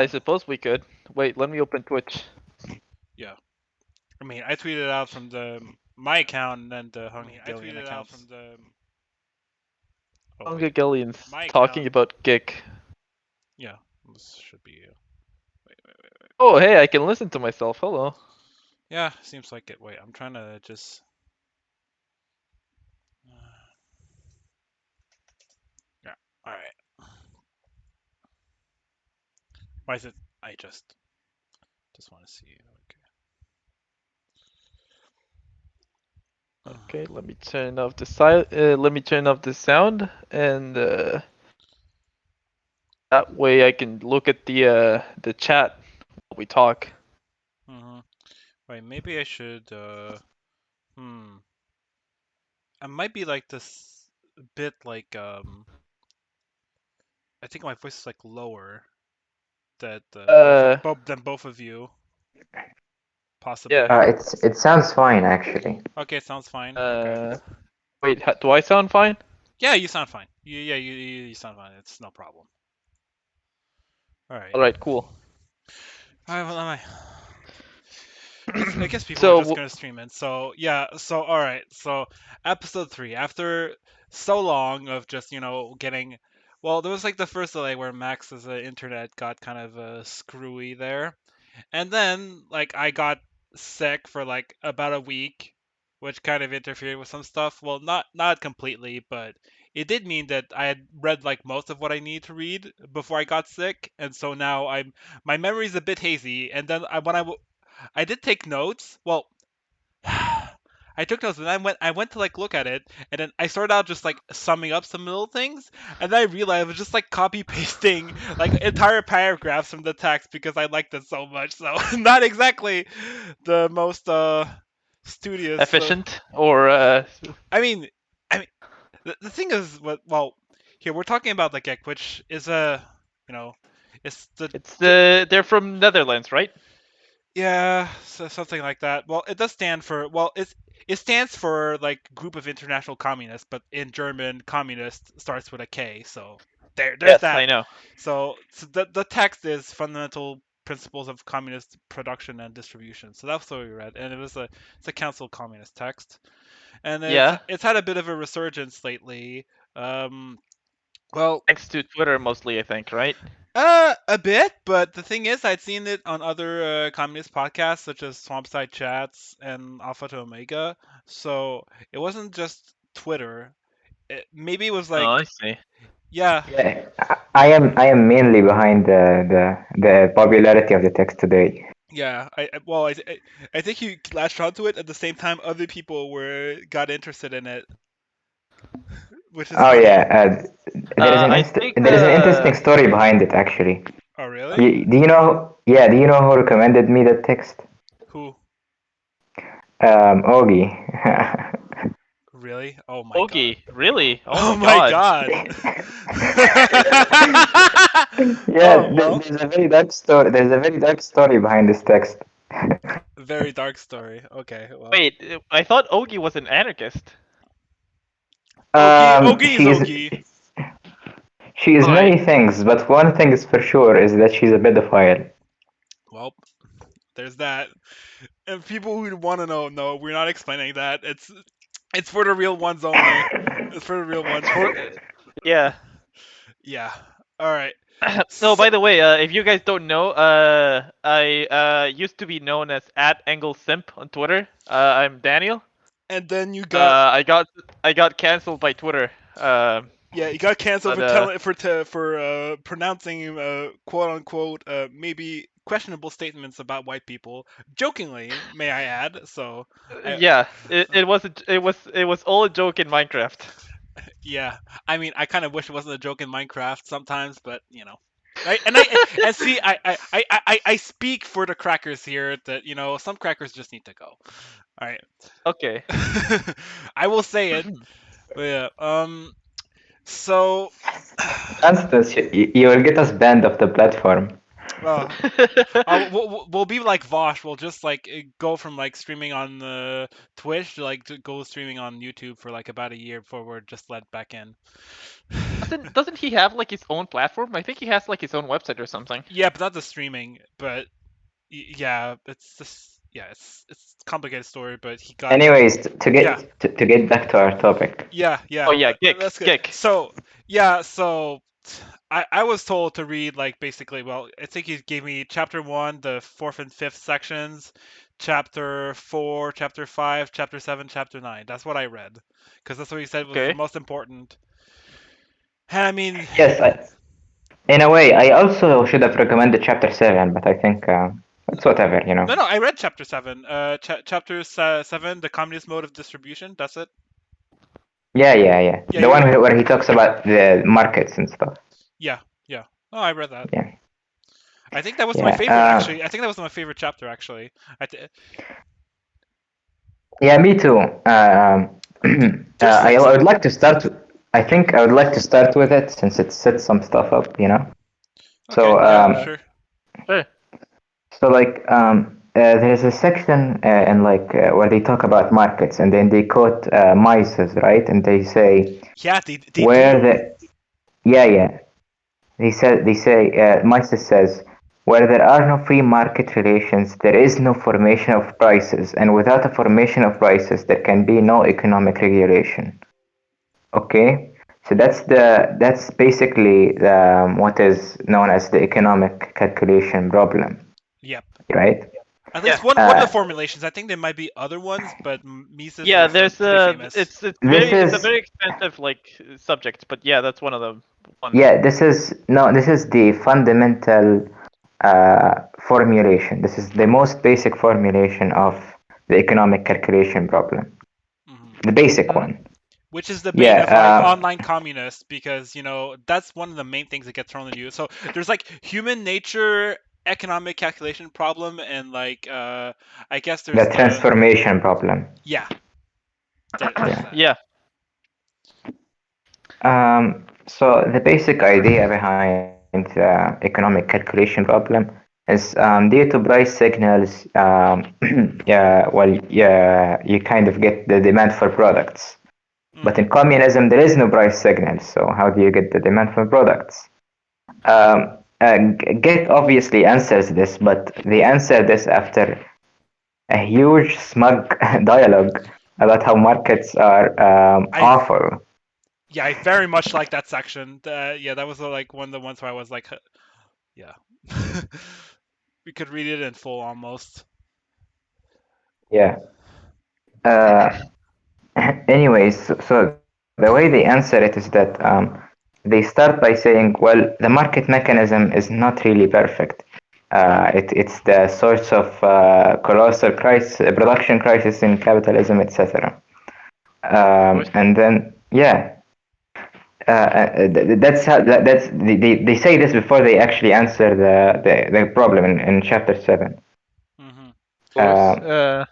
I suppose we could. Wait, let me open Twitch. Yeah. I mean, I tweeted out from my account and then the Hegelian account. Oh wait, Hegelians my talking account. about Gik. Yeah, this should be. Wait. Oh, hey, I can listen to myself. Hello. Yeah, seems like it. Wait, I'm trying to just. Yeah. All right. Why is it? I just want to see. Okay. Okay, let me turn off the let me turn off the sound, and that way I can look at the chat while we talk. Wait, maybe I should. I might be like this a bit like I think my voice is like lower that Uh, than both of you yeah. possibly. It sounds fine actually. Okay, sounds fine. Okay. Uh, wait, do I sound fine? Yeah, you sound fine. You sound fine. It's no problem. All right. All right, cool. All right. Well, am I? I guess people are So, just gonna stream it. So yeah. So all right. So episode 3. After so long of just getting, well, there was like the first delay where Max's internet got kind of screwy there, and then like I got sick for like about a week, which kind of interfered with some stuff. Well, not completely, but it did mean that I had read like most of what I needed to read before I got sick, and so now my memory's a bit hazy. And then I did take notes. Well, I took notes and I went to like look at it, and then I started out just like summing up some little things, and then I realized I was just like copy pasting like entire paragraphs from the text because I liked it so much. So not exactly the most studious. efficient or I mean, I mean the thing is, well, here we're talking about like which is a you know, it's the it's they're from Netherlands, right? Yeah, so something like that. Well, it does stand for it stands for like group of international communists, but in German, communist starts with a K. So there's Yes, I that. know. So the text is fundamental principles of communist production and distribution. So that's what we read, and it's a council communist text, and Yeah, it's had a bit of a resurgence lately. Um, well, thanks to Twitter mostly, I think, right? a bit, but the thing is, I'd seen it on other communist podcasts such as Swampside Chats and Alpha to Omega. So it wasn't just Twitter. Maybe it was Oh, like, I see. yeah, Yeah, I am mainly behind the popularity of the text today. yeah. Well, I think you latched onto it at the same time other people were got interested in it, which is Oh funny. yeah, I think there is an interesting story behind it actually. Oh, really? Do you know? Yeah, do you know who recommended me that text? Who? Ogi. Really? Oh my god. Ogie, really? Oh Oh my my god. god. Yeah, Oh well. there's a very dark story. There's a very dark story behind this text. Very dark story. Okay, well. Wait, I thought Ogie was an anarchist. Ogi is Ogi. She is Right. many things, but one thing is for sure is that she's a pedophile. Well, there's that. And people who want to know, no, we're not explaining that. It's for the real ones only. It's for the real ones. For yeah. Yeah. All right. No, So, by the way, if you guys don't know, I used to be known as @AngleSimp on Twitter. I'm Daniel. and then you Uh, got I got I got canceled by Twitter. yeah, you got canceled But for telling for pronouncing quote unquote maybe questionable statements about white people, jokingly, may I add. So, I yeah, it was it was all a joke in Minecraft. yeah, I mean, I kind of wish it wasn't a joke in Minecraft sometimes, but right? And see, I speak for the crackers here that some crackers just need to go. All right, Okay. I will say it. But yeah, so, Constance, you will get us banned off the platform. well, we'll be like Vosh. We'll just like go from like streaming on Twitch to like to go streaming on YouTube for like about a year before we're just let back in. Doesn't he have like his own platform? I think he has like his own website or something. Yeah, but not the streaming. But yeah, it's just yeah, it's a complicated story. But he got Anyways, yeah. to get back to our topic. Yeah, Oh yeah, yeah, that's good. Geek. So, yeah, so I was told to read like basically, well, I think he gave me chapter 1, the 4th and 5th sections, chapter 4, chapter 5, chapter 7, chapter 9. That's what I read because that's what he said was the Okay. most important. And I mean, Yes, in a way, I also should have recommended chapter 7, but I think it's whatever, you know. no, I read chapter 7. Chapter 7, the communist mode of distribution. That's it. Yeah, yeah, yeah. Yeah, The one where he talks about the markets and stuff. yeah, yeah. Oh, I read that. Yeah, I think that was my yeah, favorite actually. I think that was my favorite chapter actually. yeah. Me too. There's like I would like to start. I think I would like to start with it since it sets some stuff up, you know. okay, So, yeah, sure. Sure. like, there's a section in like where they talk about markets, and then they quote Mises, right? And they say Yeah, they where do. the yeah, yeah. They say Mises says where there are no free market relations, there is no formation of prices, and without a formation of prices, there can be no economic regulation. Okay, so that's basically what is known as the economic calculation problem, Yep. right? At Yeah. least one of the Uh, formulations. I think there might be other ones, but Mises Yeah, is there's pretty famous. this it's a is very expensive like subject, but yeah, that's one of the ones. yeah, this is no, this is the fundamental formulation. This is the most basic formulation of the economic calculation problem, Hmm. the basic Hmm. one. Which is the bane Yeah, of like online communists because that's one of the main things that get thrown at you. So there's like human nature, economic calculation problem, and like I guess the there's the transformation problem. yeah, there's Yeah. that. Yeah. So the basic idea behind the economic calculation problem is due to price signals. Yeah, well, yeah, you kind of get the demand for products. But in Hmm. communism, there is no price signal. So how do you get the demand for products? Get obviously answers this, but they answer this after a huge smug dialogue about how markets are I awful. yeah, I very much like that section. Yeah, that was like one of the ones where I was like, yeah, we could read it in full almost. Yeah. Uh, anyways, so the way they answer it is that they start by saying, well, the market mechanism is not really perfect. It's the source of colossal crisis, production crisis in capitalism, etc. Of course. And then, yeah, that's how that's they say this before they actually answer the problem in chapter 7. Hmm. Of course. Um,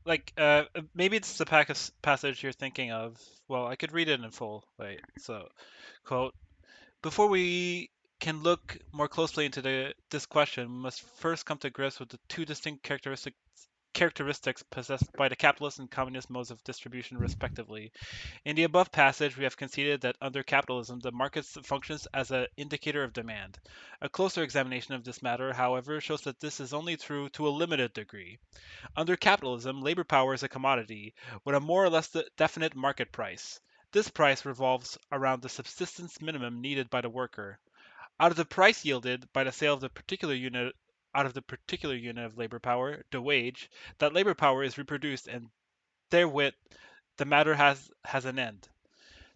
Like, maybe it's the passage you're thinking of. Well, I could read it in full. Wait, so, quote, before we can look more closely into this question, we must first come to grips with the two distinct characteristics possessed by the capitalist and communist modes of distribution, respectively. In the above passage, we have conceded that under capitalism, the market functions as an indicator of demand. A closer examination of this matter, however, shows that this is only true to a limited degree. Under capitalism, labor power is a commodity with a more or less definite market price. This price revolves around the subsistence minimum needed by the worker. Out of the price yielded by the sale of the particular unit out of the particular unit of labor power, the wage, that labor power is reproduced and therewith the matter has an end.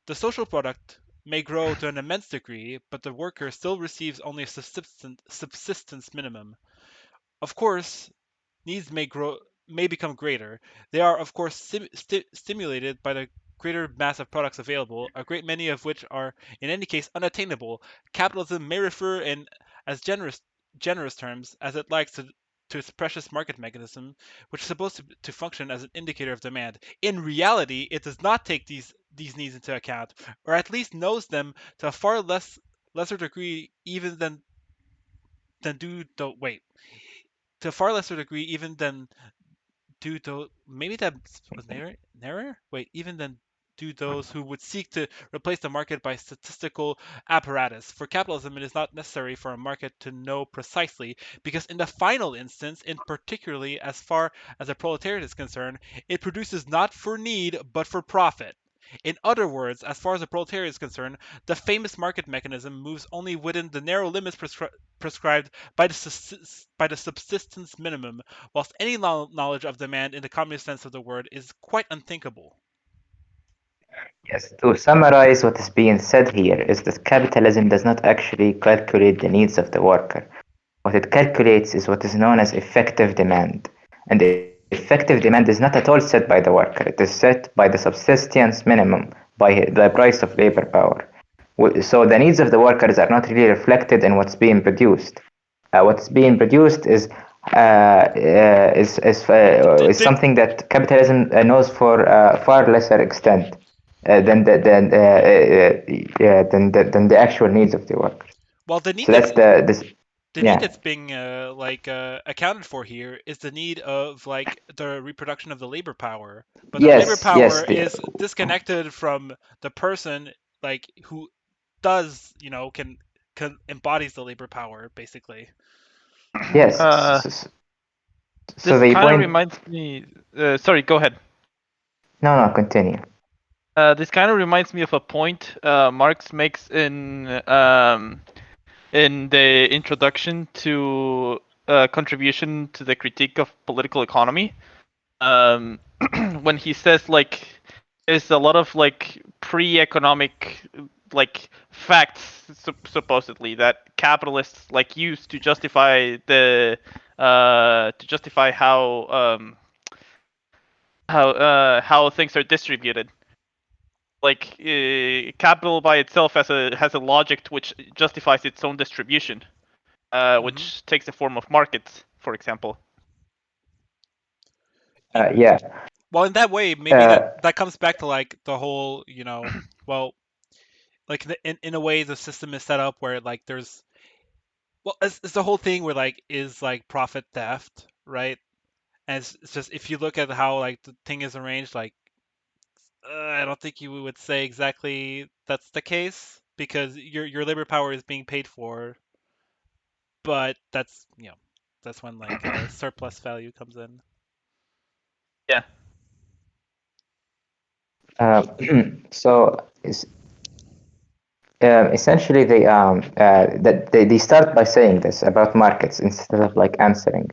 The social product may grow to an immense degree, but the worker still receives only a subsistence minimum. Of course, needs may become greater. They are, of course, stimulated by the greater mass of products available, a great many of which are, in any case, unattainable. Capitalism may refer in as generous terms as it likes to its precious market mechanism, which is supposed to function as an indicator of demand. In reality, it does not take these needs into account, or at least knows them to a far lesser degree even than do the wait to a far lesser degree even than due to maybe that was narrower. Wait, even then. do those who would seek to replace the market by statistical apparatus. For capitalism, it is not necessary for a market to know precisely, because in the final instance, in particularly as far as the proletariat is concerned, it produces not for need but for profit. In other words, as far as the proletariat is concerned, the famous market mechanism moves only within the narrow limits prescribed by the subsistence minimum, whilst any knowledge of demand in the communist sense of the word is quite unthinkable. Yes, to summarize what is being said here is that capitalism does not actually calculate the needs of the worker. What it calculates is what is known as effective demand. And effective demand is not at all set by the worker, it is set by the subsistence minimum, by the price of labor power. So the needs of the workers are not really reflected in what's being produced. What's being produced is Did, something that capitalism knows for far lesser extent than the actual needs of the workers. well, So that's the this the need yeah. that's being accounted for here is the need of like the reproduction of the labor power, but the labor Yes, power yes, is disconnected from the person like who does can embodies the labor power basically. yes. uh, So this the kind of point. reminds me. Sorry, go ahead. No, no, continue. This kind of reminds me of a point Marx makes in the introduction to contribution to the critique of political economy. Um, when he says like there's a lot of like pre-economic like facts supposedly that capitalists like use to justify the to justify how things are distributed. Like capital by itself has a logic which justifies its own distribution, Hmm. which takes the form of markets, for example. Yeah. Well, in that way, maybe Uh, that comes back to like the whole, well, like in a way the system is set up where like there's well, it's the whole thing where like is like profit theft, right? And it's just if you look at how like the thing is arranged, like I don't think you would say exactly that's the case because your labor power is being paid for, but that's when like surplus value comes in. Yeah. uh, so essentially they start by saying this about markets instead of like answering.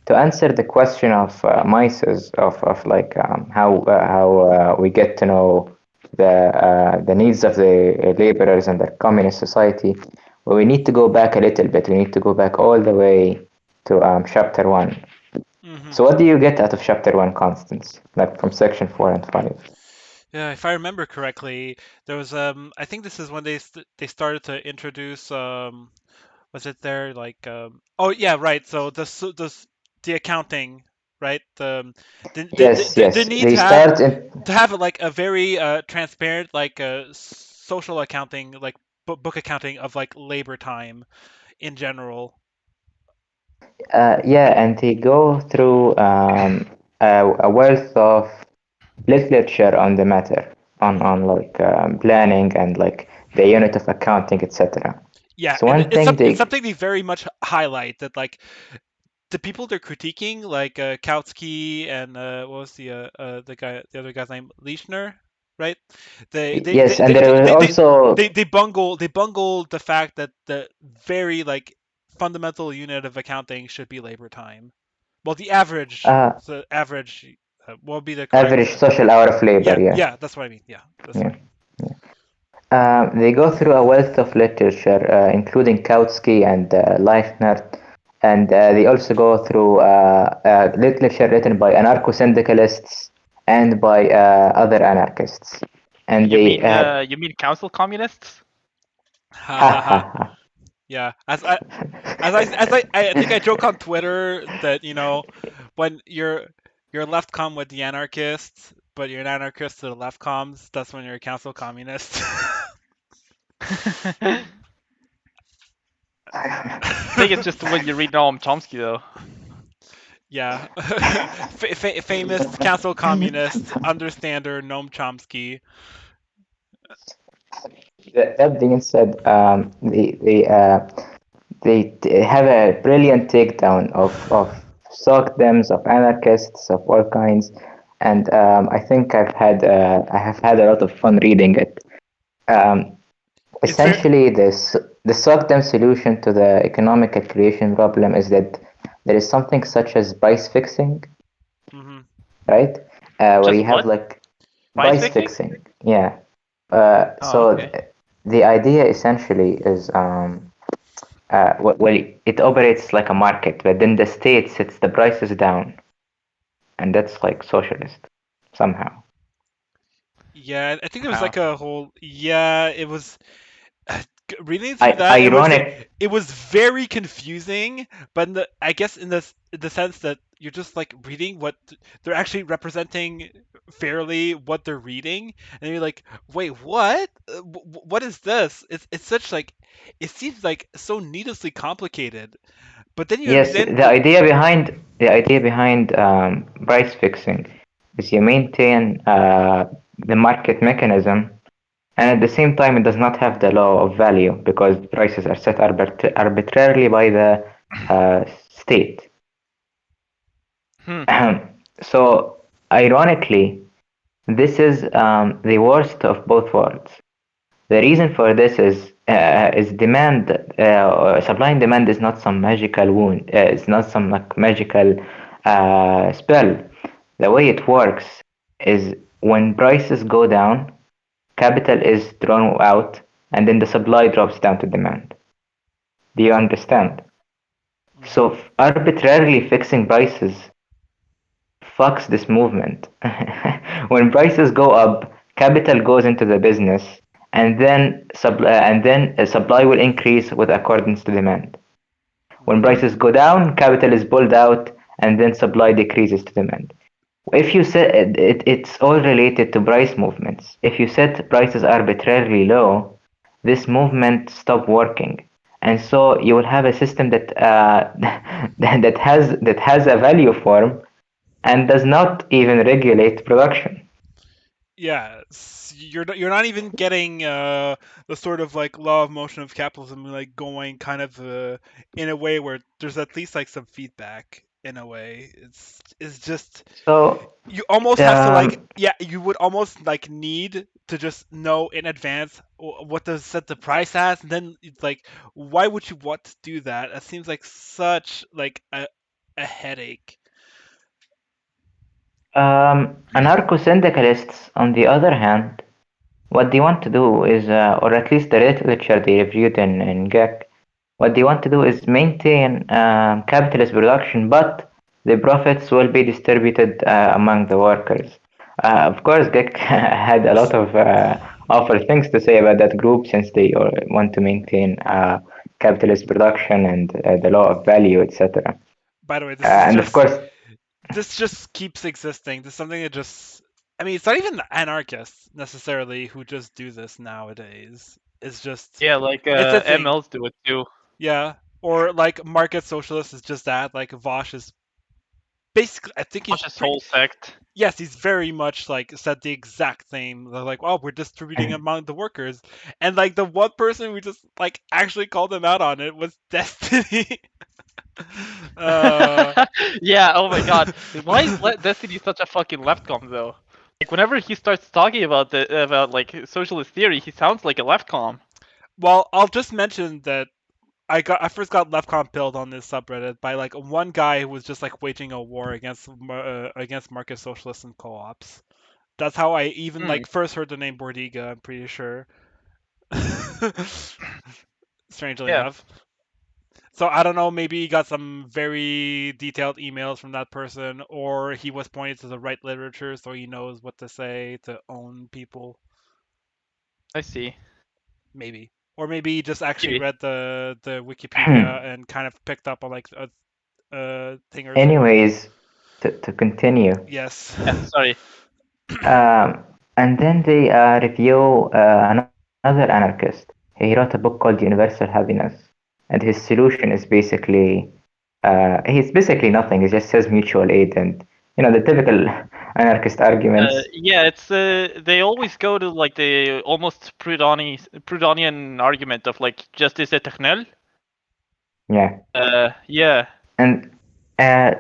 To answer the question of Mises of like how we get to know the needs of the laborers and their communist society, well, we need to go back a little bit. We need to go back all the way to chapter one. Hmm. So what do you get out of chapter one, Constance? Like from section 4 and 5? Yeah, if I remember correctly, there was I think this is when they started to introduce was it there like oh yeah, right, so the accounting, right, Yes, the yes. need They start in to have like a very transparent like social accounting like book accounting of like labor time in general. yeah, and they go through a wealth of literature on the matter, Hmm. on like planning and like the unit of accounting, etc. Yeah, So and one thing it's they something they very much highlight that like the people they're critiquing, like Kautsky and what was the other guy's name, Leishner, right? They they they yes, and they there they was they, they, also they bungle the fact that the very like fundamental unit of accounting should be labor time. Well, uh, the average, what would be the correct? average social hour of labor. Yeah, Yeah, yeah, that's what I mean. Yeah, that's what yeah. I mean. They go through a wealth of literature, including Kautsky and Leifner, and they also go through literature written by anarcho-syndicalists and by other anarchists. And they You mean council communists? Ha ha ha ha ha. ha. Yeah, I think I joke on Twitter that when you're left com with the anarchists, but you're an anarchist to the left coms, that's when you're a council communist. I think it's just when you read Noam Chomsky though. Yeah. Famous cancel communist, understander, Noam Chomsky. That being said, they have a brilliant takedown of SOCDEMs, of anarchists of all kinds, and I think I have had a lot of fun reading it. Um, It's very. Essentially, the SOCDEM solution to the economic creation problem is that there is something such as price fixing, Hmm. right? Where Just you have what? like Price price fixing? fixing, yeah. Oh, So okay. the idea essentially is well, it operates like a market, but then the state sets the prices down, and that's like socialist somehow. Yeah, I think there was How? like a whole. Yeah, it was. Reading through that, Ironic, it was very confusing, but I guess in the sense that you're just like reading what they're actually representing fairly what they're reading, and you're like, wait, what? What is this? It's such like it seems like so needlessly complicated, but then you yes. understand the. The idea behind price fixing is you maintain the market mechanism, and at the same time, it does not have the law of value because prices are set arbitrarily by the state. Hmm. So, ironically, this is the worst of both worlds. The reason for this is demand. Supply and demand is not some magical wound. It's not some like magical spell. The way it works is when prices go down, capital is thrown out, and then the supply drops down to demand. Do you understand? Mhm. So arbitrarily fixing prices fucks this movement. When prices go up, capital goes into the business, and then supply will increase with accordance to demand. When Mhm. prices go down, capital is pulled out, and then supply decreases to demand. If you set it's all related to price movements. If you set prices arbitrarily low, this movement stop working, and so you will have a system that that has a value form and does not even regulate production. Yeah, you're not even getting the sort of like law of motion of capitalism like going kind of in a way where there's at least like some feedback in a way. It's just So, you almost have to like um, yeah you would almost like need to just know in advance what to set the price as, and then it's like why would you want to do that? That seems like such like a headache. anarcho-syndicalists, on the other hand, what they want to do is, or at least the literature they reviewed in GEC, what they want to do is maintain capitalist production, but the profits will be distributed among the workers. Of course, GEC had a lot of awful things to say about that group since they want to maintain capitalist production and the law of value, etc. By the way, And of course, this just keeps existing. This is something that just I mean, it's not even anarchists necessarily who just do this nowadays. It's just Yeah, like it's a thing. MLs do it too. Yeah. Or like market socialists is just that. Like Vosh is basically I think he's Watch his pretty whole sect. yes, he's very much like said the exact same. They're like, oh, we're distributing among the workers. And like the one person who just like actually called him out on it was Destiny. uh Yeah. Oh my God. Why is Destiny such a fucking leftcom though? Like whenever he starts talking about like socialist theory, he sounds like a leftcom. well, I'll just mention that I first got left pilled on this subreddit by like one guy who was just like waging a war against against market socialists and co-ops. That's how I even Hmm. like first heard the name Bordiga. I'm pretty sure. Strangely Yeah. enough. So I don't know. Maybe he got some very detailed emails from that person, or he was pointed to the right literature, so he knows what to say to own people. I see. Maybe, or maybe he just actually Maybe. read the Wikipedia and kind of picked up on like a thing or two. anyways, to continue, Yes. Yeah. Sorry. and then they review another anarchist. He wrote a book called Universal Happiness, and his solution is basically He's basically nothing. He just says mutual aid and the typical anarchist arguments. Yeah, it's they always go to like the almost Proudhonian argument of like justice éternelle. Yeah, Yeah. and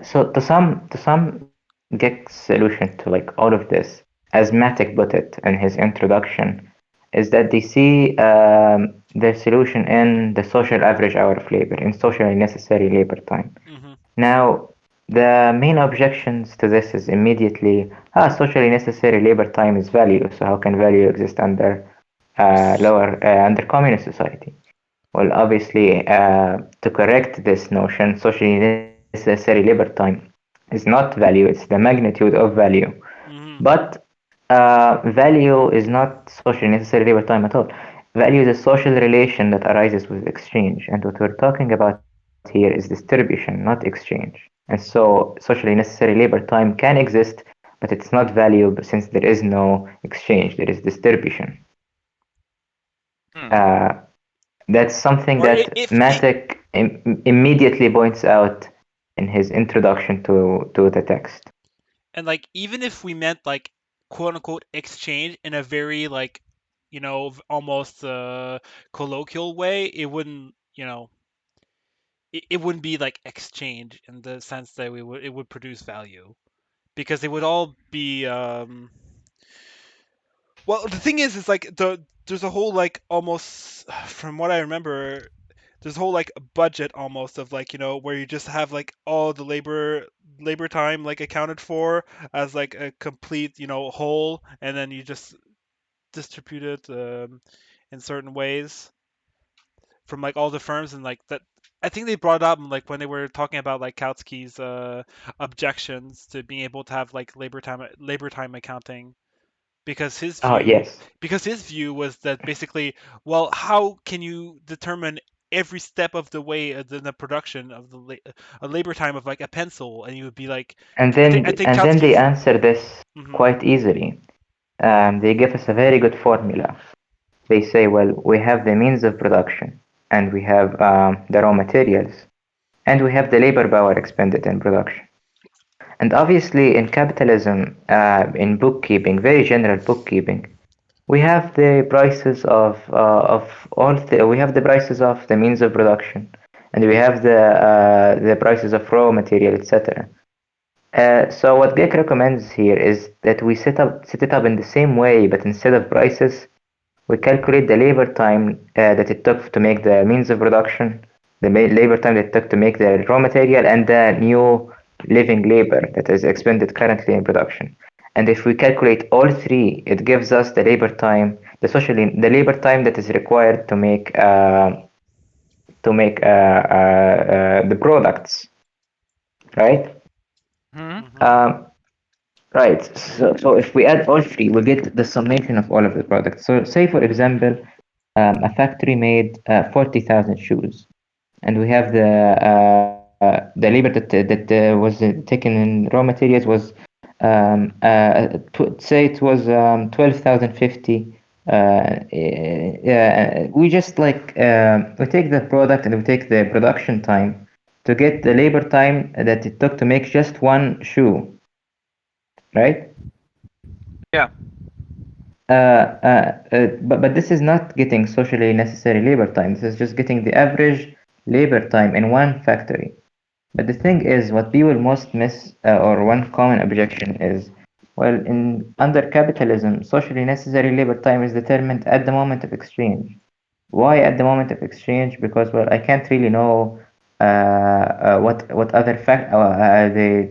so to some Geck's solution to like all of this, as Matic put it in his introduction, is that they see their solution in the social average hour of labor, in socially necessary labor time. Hmm. Now, the main objections to this is immediately, socially necessary labor time is value, so how can value exist under under communist society? Well, obviously, to correct this notion, socially necessary labor time is not value, it's the magnitude of value. Hmm. But value is not socially necessary labor time at all. Value is a social relation that arises with exchange, and what we're talking about here is distribution, not exchange. And so, socially necessary labor time can exist, but it's not value since there is no exchange, there is distribution. Hmm. Uh, that's something Or that if it, Matic immediately points out in his introduction to the text. and like even if we meant like quote unquote exchange in a very like almost colloquial way, it wouldn't it wouldn't be like exchange in the sense that it would produce value because it would all be well, the thing is like there's a whole like almost from what I remember, there's a whole like budget almost of like where you just have like all the labor time like accounted for as like a complete whole, and then you just distribute it in certain ways from like all the firms, and like that I think they brought up like when they were talking about like Kautsky's objections to being able to have like labor time accounting, because his Oh, view yes. was that basically, well, how can you determine every step of the way in the production of the a labor time of like a pencil, and you would be like, And I then think and then they Kautsky's. answer this Hmm. quite easily. They give us a very good formula. They say, well, we have the means of production, and we have the raw materials, and we have the labor power expended in production. And obviously, in capitalism, in bookkeeping, very general bookkeeping, we have the prices we have the prices of the means of production, and we have the prices of raw material, etc. So what Geek recommends here is that we set it up in the same way, but instead of prices, we calculate the labor time that it took to make the means of production, the labor time that it took to make the raw material, and the new living labor that is expended currently in production. And if we calculate all three, it gives us the labor time, the labor time that is required to make the products, right? Hmm. Hmm. Um, right. So if we add all three, we get the summation of all of the products. So say for example, a factory made 40,000 shoes, and we have the labor that was taken in raw materials was say it was 12,050. We just like we take the product and we take the production time to get the labor time that it took to make just one shoe, right? Yeah. But this is not getting socially necessary labor time. This is just getting the average labor time in one factory. But the thing is, what people most miss, or one common objection is, well, in under capitalism, socially necessary labor time is determined at the moment of exchange. Why at the moment of exchange? Because well, I can't really know what other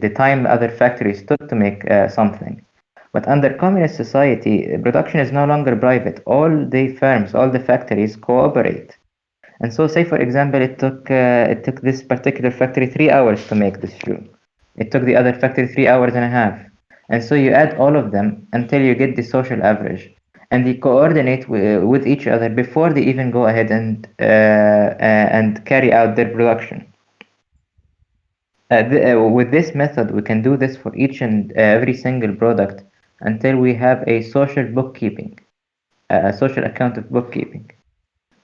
the time other factories took to make something. But under communist society, production is no longer private. All the firms, all the factories cooperate. And so, say for example, it took this particular factory 3 hours to make this shoe. It took the other factory 3 hours and a half. And so you add all of them until you get the social average, and they coordinate with each other before they even go ahead and carry out their production. With this method, we can do this for each and every single product until we have a social bookkeeping, a social account of bookkeeping.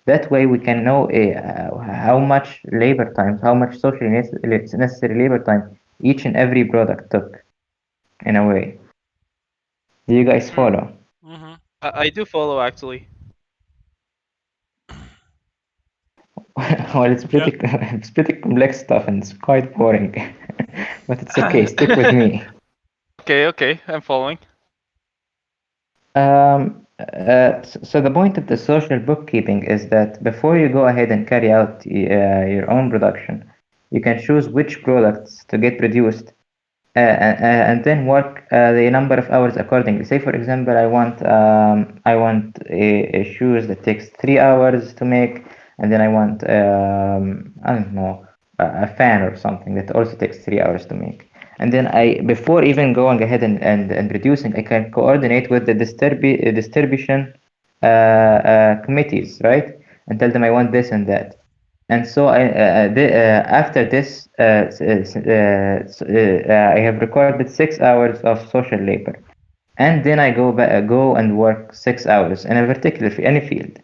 That way we can know how much labor time, how much socially necessary labor time each and every product took, in a way. Do you guys follow? Mm-hmm. I do follow actually. Well, it's Yeah. pretty it's pretty complex stuff and it's quite boring, but it's okay. Stick with me. Okay, I'm following. So the point of the social bookkeeping is that before you go ahead and carry out your own production, you can choose which products to get produced and then work the number of hours accordingly. Say, for example, I want a shoes that takes 3 hours to make, and then I want I don't know a fan or something that also takes 3 hours to make. And then before even going ahead and reducing, I can coordinate with the distribution committees, right? And tell them I want this and that. And so after this, I have recorded 6 hours of social labor, and then I go and work 6 hours in a particular any field.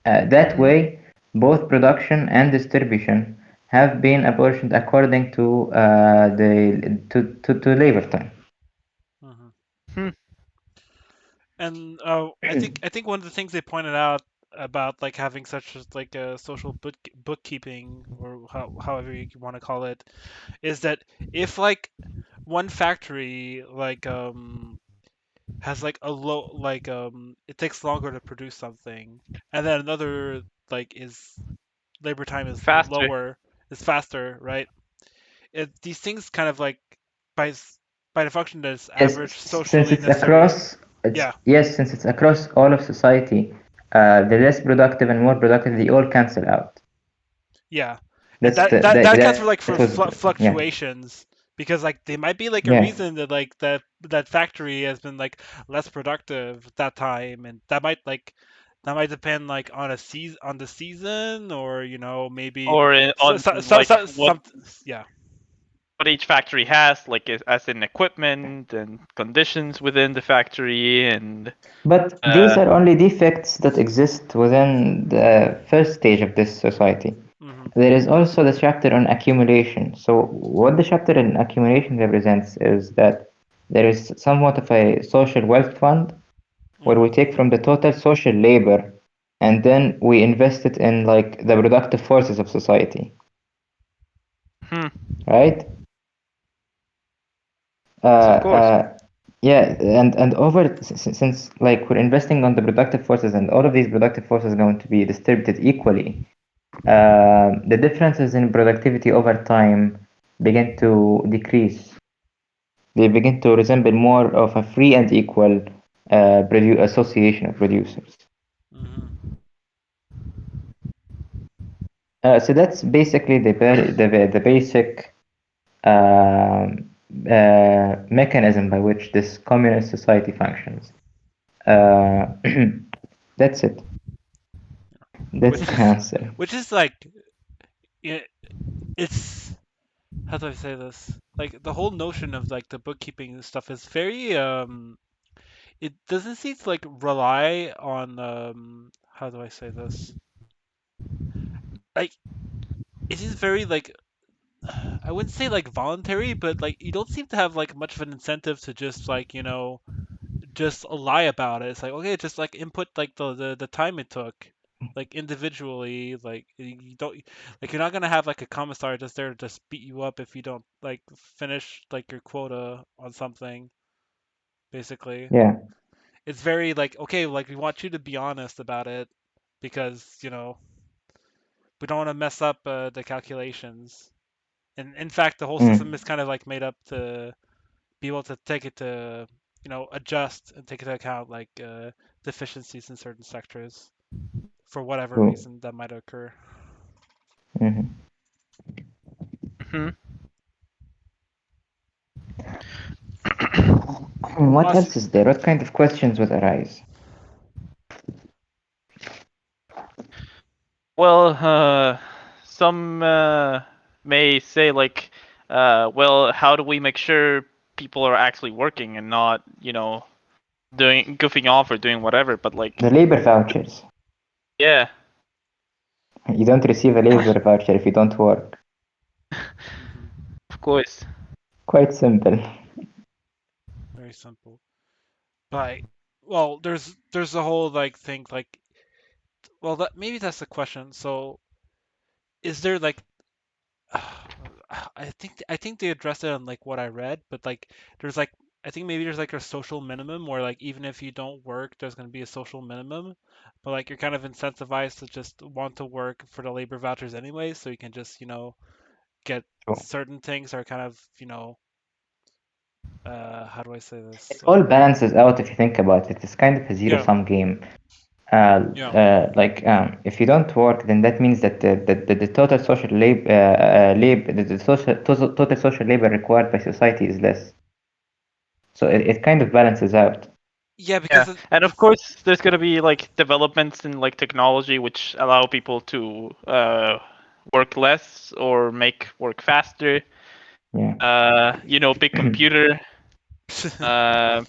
That way, both production and distribution have been apportioned according to to labor time. Mm-hmm. Hmm. And I think one of the things they pointed out about like having such as like a social bookkeeping or however you want to call it is that if like one factory like has like a low like it takes longer to produce something and then another like is labor time is Faster. lower is faster, right? These things kind of like by by the function that it's Yes, average since socially it's necessary. across, it's Yeah, yes, since it's across all of society, the less productive and more productive, they all cancel out. yeah, and That's the that that accounts for that like was for yeah fluctuations because like there might be like a yeah. reason that like that factory has been like less productive at that time, and that might depend like on a season on the season or maybe Or on like some yeah. what each factory has, like as in equipment and conditions within the factory, and But these uh, are only defects that exist within the first stage of this society. Hmm. There is also the chapter on accumulation. So, what the chapter on accumulation represents is that there is somewhat of a social wealth fund where we Hmm. take from the total social labor and then we invest it in like the productive forces of society, hmm, right? Uh, yes, of course. yeah, and since like we're investing on the productive forces and all of these productive forces are going to be distributed equally, the differences in productivity over time begin to decrease. They begin to resemble more of a free and equal association of producers. Hmm. So that's basically the basic mechanism by which this communist society functions. Uh, that's it. That's which the is answer. like it, it's how do I say this? Like the whole notion of like the bookkeeping stuff is very it doesn't seem to like rely on how do I say this? Like it is very like I wouldn't say like voluntary, but like you don't seem to have like much of an incentive to just like, just lie about it. It's like okay, just like input like the time it took. Like individually, like you don't like you're not gonna have like a commissar just there to just beat you up if you don't like finish like your quota on something, basically. Yeah. It's very like okay, like we want you to be honest about it because we don't want to mess up the calculations. And in fact, the whole system Mm. is kind of like made up to be able to take it to adjust and take into account like deficiencies in certain sectors for whatever Cool. reason that might occur. Hmm. Hmm. What Also, else is there? What kind of questions would arise? Well, some may say like, well, how do we make sure people are actually working and not, doing goofing off or doing whatever? But like, The labor vouchers. Yeah, You don't receive a labor voucher if you don't work. Hmm. of course. Quite simple. Very simple. But well, there's a whole like thing like well that maybe that's the question. So is there like I think they addressed it on like what I read, but like there's like I think maybe there's like a social minimum where like even if you don't work, there's gonna be a social minimum, but like you're kind of incentivized to just want to work for the labor vouchers anyway, so you can just get True. certain things are kind of how do I say It this all balances out if you think about it. It's kind of a yeah zero-sum game. yeah If you don't work, then that means that the total social total social labor required by society is less. So it kind of balances out. yeah Yeah, because and of course, there's gonna be like developments in like technology which allow people to work less or make work faster. Yeah. Big computer. Uh,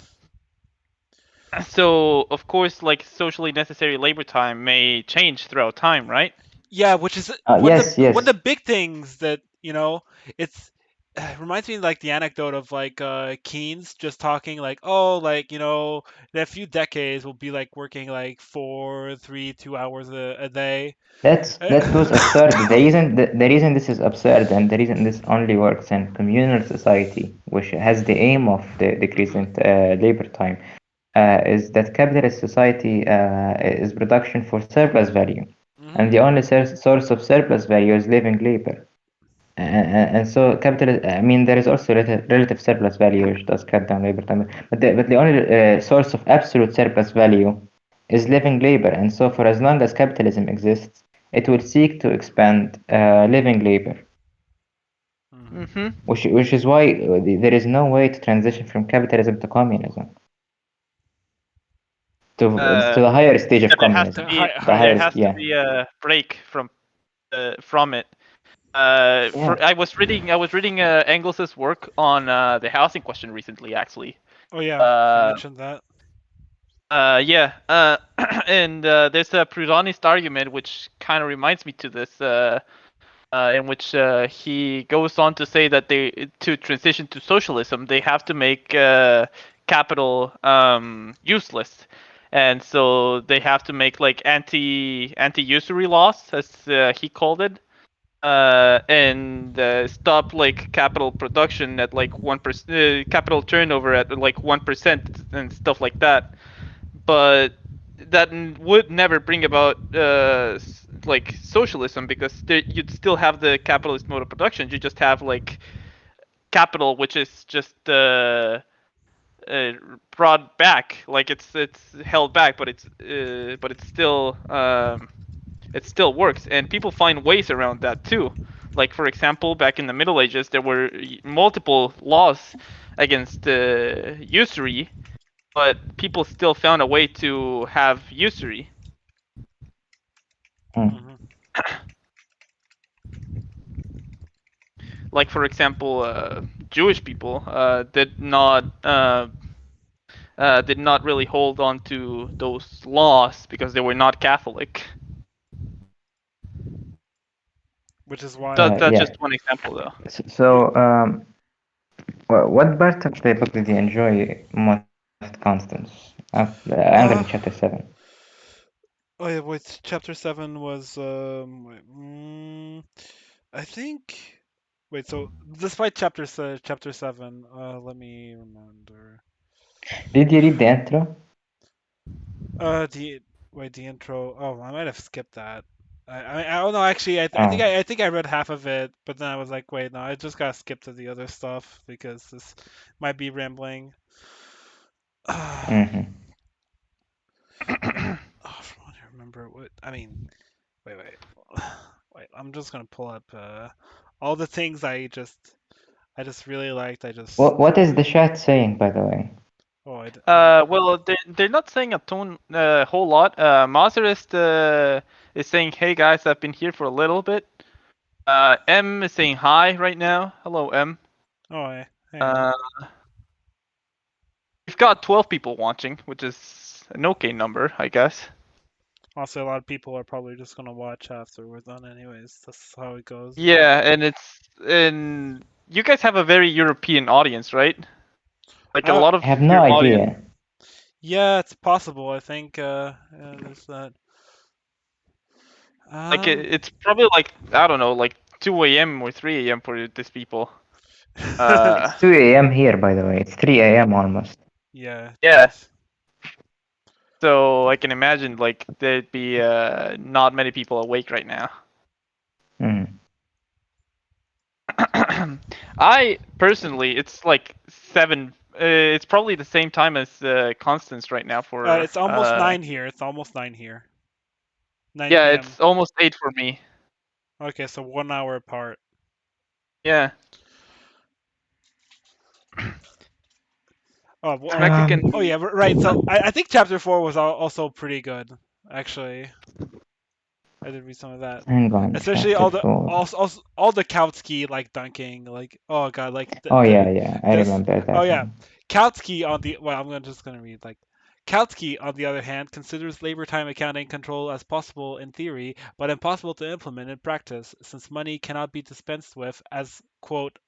so of course, like socially necessary labor time may change throughout time, right? Yeah, which is Yes, one of the yes. big things that it's it reminds me like the anecdote of like Keynes just talking like oh like in a few decades we'll be like working like 2 hours a day. That goes absurd. The reason this is absurd and the reason this only works in communal society, which has the aim of the Mhm, decreasing labor time, is that capitalist society is production for surplus value, and mhm, the only source of surplus value is living labor. And so I mean, there is also relative surplus value, which does cut down labor time, but the only source of absolute surplus value is living labor. And so, for as long as capitalism exists, it will seek to expand living labor, mhm. Mm-hmm. which is why there is no way to transition from capitalism to communism, to Uh, the higher stage yeah, of communism, the there Higher. highest, has to yeah, be a break from it. yeah. I was reading Engels's work on the housing question recently, actually. Oh yeah, he Uh, mentioned that. yeah. And there's a Proudhonist argument which kind of reminds me to this. In which he goes on to say that to transition to socialism, they have to make capital useless, and so they have to make like anti usury laws, as he called it, and stop like capital production at like 1%, capital turnover at like 1% and stuff like that. But that would never bring about like socialism, because you'd still have the capitalist mode of production. You just have like capital, which is just uh, brought back, like it's held back, but it still works, and people find ways around that too. Like for example, back in the Middle Ages, there were multiple laws against usury, but people still found a way to have usury. Mm. Hmm. Like for example, Jewish people did not really hold on to those laws because they were not Catholic. Which is why That's Yeah. just one example, though. yeah. So, what part of the book did you enjoy most, Constance? Under the chapter Uh 7. oh yeah, wait, chapter 7 was I think. Wait, so despite chapter 7, let me remember. Did you read the intro? The wait, the intro. Oh, I might have skipped that. I don't know. Actually, Oh. I think I read half of it, but then I was like, wait, no, I just gotta skip to the other stuff because this might be rambling. Mm-hmm. From what I remember, what I mean. Wait. Wait. I'm just gonna pull up all the things I just really liked. I just What is the chat saying, by the way? oh let me. Well, they're not saying whole lot. Mazarist is saying, "Hey guys, I've been here for a little bit." M is saying hi right now. Hello, M. Oh, hey, Uh, we've got 12 people watching, which is an okay number, I guess. Also, a lot of people are probably just gonna watch after we're done, anyways. That's how it goes. Yeah, and you guys have a very European audience, right? Like a Uh, lot I of have no your audience, idea. yeah, it's possible. I think there's that. like Um, it's probably like I don't know, like 2 a.m. or 3 a.m. for these people. Uh, It's 2 a.m. here, by the way. It's 3 a.m. almost. yeah, yeah. jeez. So I can imagine like there'd be not many people awake right now. Mm. I personally, it's like 7. It's probably the same time as Constance right now for. It's almost 9 here. It's almost 9 here. 9 Yeah, p.m. it's almost 8 for me. Okay, so 1 hour apart. Yeah, Oh, it's Mexican. oh yeah, right. So I think chapter 4 was also pretty good, actually. I did read some of that. Hang on, Especially chapter all the 4. also all the Kautsky like dunking, like oh god, like Oh, yeah, yeah. I this. remember Oh that yeah, one. Kautsky on the well, just gonna read like Kautsky on the other hand considers labor time accounting control as possible in theory, but impossible to implement in practice, since money cannot be dispensed with as quote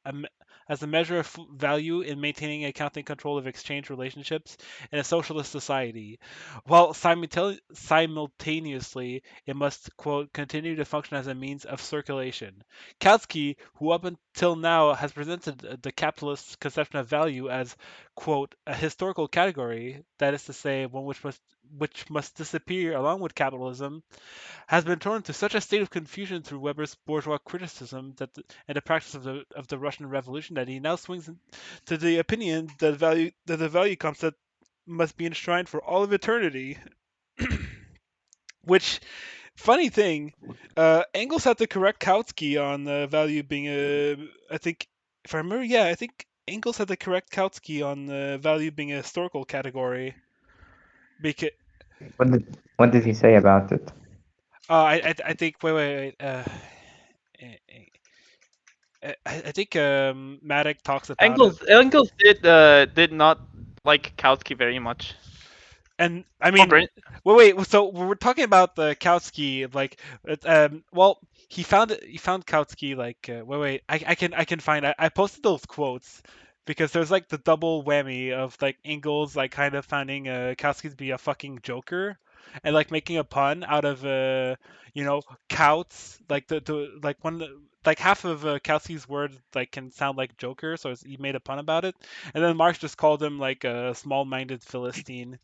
as a measure of value in maintaining accounting control of exchange relationships in a socialist society, while simultaneously it must, quote, continue to function as a means of circulation. Kautsky, who up until now has presented the capitalist conception of value as, quote, a historical category, that is to say, one which must disappear along with capitalism, has been thrown into such a state of confusion through Weber's bourgeois criticism and the practice of the Russian Revolution that he now swings to the opinion that the value concept must be enshrined for all of eternity. Which, funny thing, Engels had to correct Kautsky on the value being a. I think, if I remember, yeah, I think Engels had to correct Kautsky on the value being a historical category. Because What did he say about it? I think wait. Eh, I think Maddock talks about it. Engels did not like Kautsky very much. And I Or mean, Brent. wait. So we're talking about the Kautsky, like, well, he found Kautsky, like, wait. I can find. I posted those quotes because there's like the double whammy of like Ingalls like kind of finding Kautsky to be a fucking joker, and like making a pun out of Kauts, like the like one. Like half of Kautsky's words like can sound like Joker, so he made a pun about it, and then Marx just called him like a small-minded Philistine.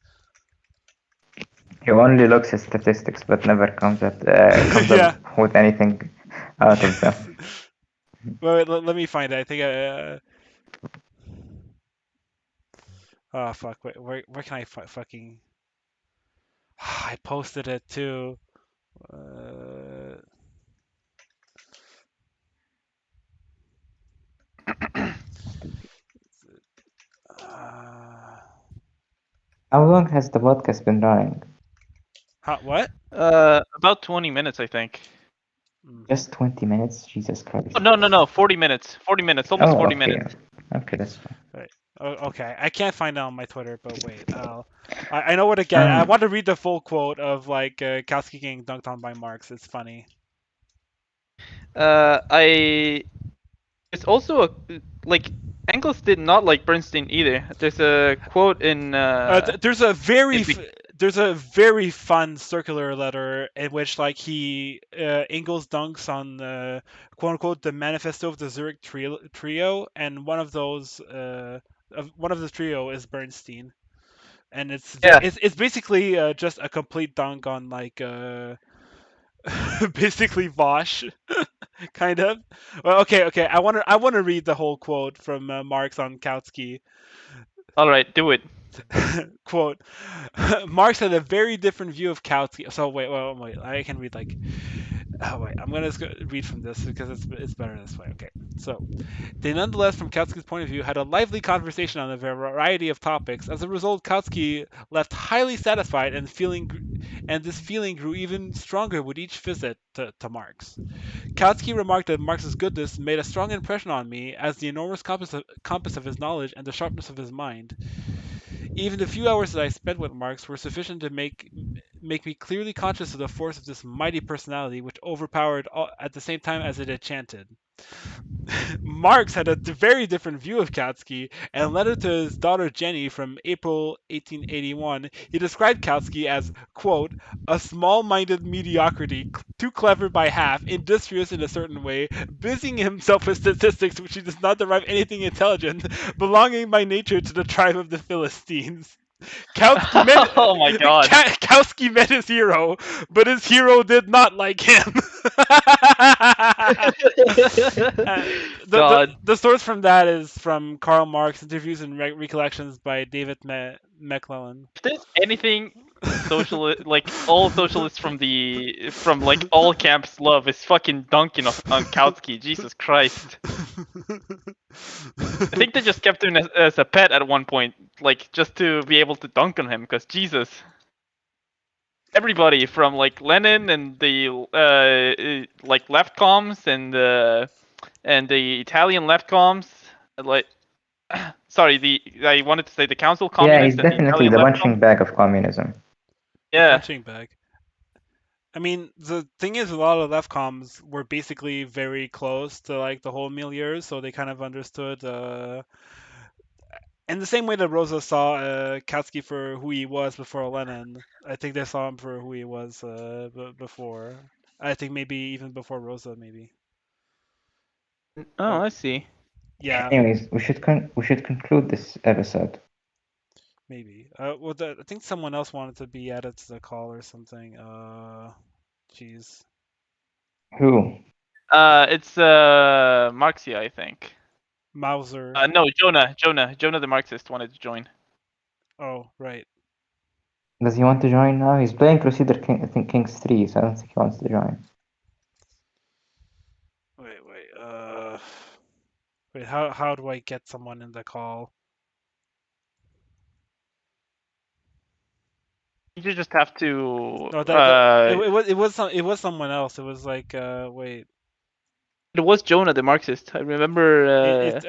He only looks at statistics, but never comes up Yeah. with anything out of them. Let me find it. I think oh fuck. Wait, where can I fucking? I posted it too. Uh, uh, How long has the podcast been running? what? About 20 minutes, I think. Mm. Just 20 minutes? Jesus Christ. Oh, no, 40 minutes. 40 minutes, almost Oh, 40 okay. minutes. Okay, that's fine. Right. Oh, okay. I can't find it on my Twitter, but wait. I know what to get. I Um, want to read the full quote of like Kautsky getting dunked on by Marx. It's funny. I It's also a like Engels did not like Bernstein either. There's a quote in There's a in the, there's a very fun circular letter in which like he Ingalls dunks on the quote unquote the manifesto of the Zurich trio, and one of the trio is Bernstein, and yeah. it's basically just a complete dunk on like basically Vosh kind of. Well, okay. I want to read the whole quote from Marx on Kautsky. All right, do it. Quote, Marx had a very different view of Kautsky. So wait, I can read like, oh wait, I'm gonna just read from this because it's better this way. Okay, so they nonetheless, from Kautsky's point of view, had a lively conversation on a variety of topics. As a result, Kautsky left highly satisfied and this feeling grew even stronger with each visit to Marx. Kautsky remarked that Marx's goodness made a strong impression on me as the enormous compass of his knowledge and the sharpness of his mind. Even the few hours that I spent with Marx were sufficient to make me clearly conscious of the force of this mighty personality, which overpowered at the same time as it enchanted. Marx had a very different view of Kautsky, and in a letter to his daughter Jenny from April 1881, he described Kautsky as, quote, a small-minded mediocrity, too clever by half, industrious in a certain way, busying himself with statistics which he does not derive anything intelligent, belonging by nature to the tribe of the Philistines. Kautsky met Oh my god. Kautsky met his hero, but his hero did not like him. God. The source from that is from Karl Marx, Interviews and Recollections by David McClellan. If there's anything socialist, like all socialists from like all camps love is fucking dunking on Kautsky. Jesus Christ. I think they just kept him as a pet at one point, like just to be able to dunk on him. Because Jesus, everybody from like Lenin and the like left comms and the Italian left comms, like sorry, I wanted to say the council Yeah, communists he's and the definitely Italian the left comms. punching bag of communism. Yeah. Punching bag. I mean, the thing is, a lot of left comms were basically very close to like the whole milieu, so they kind of understood. In the same way that Rosa saw Kautsky for who he was before Lenin, I think they saw him for who he was before. I think maybe even before Rosa, maybe. Oh, I see. Yeah, Anyways, we should conclude this episode. maybe. Well, I think someone else wanted to be added to the call or something. Jeez. Who? It's Marxia, I think. Mauser. No, Jonah the Marxist wanted to join. Oh, right. Does he want to join now? He's playing Crusader King, I think Kings 3, so I don't think he wants to join. Wait. How do I get someone in the call? You just have to. No, it was someone else. It was like wait. It was Jonah the Marxist. I remember.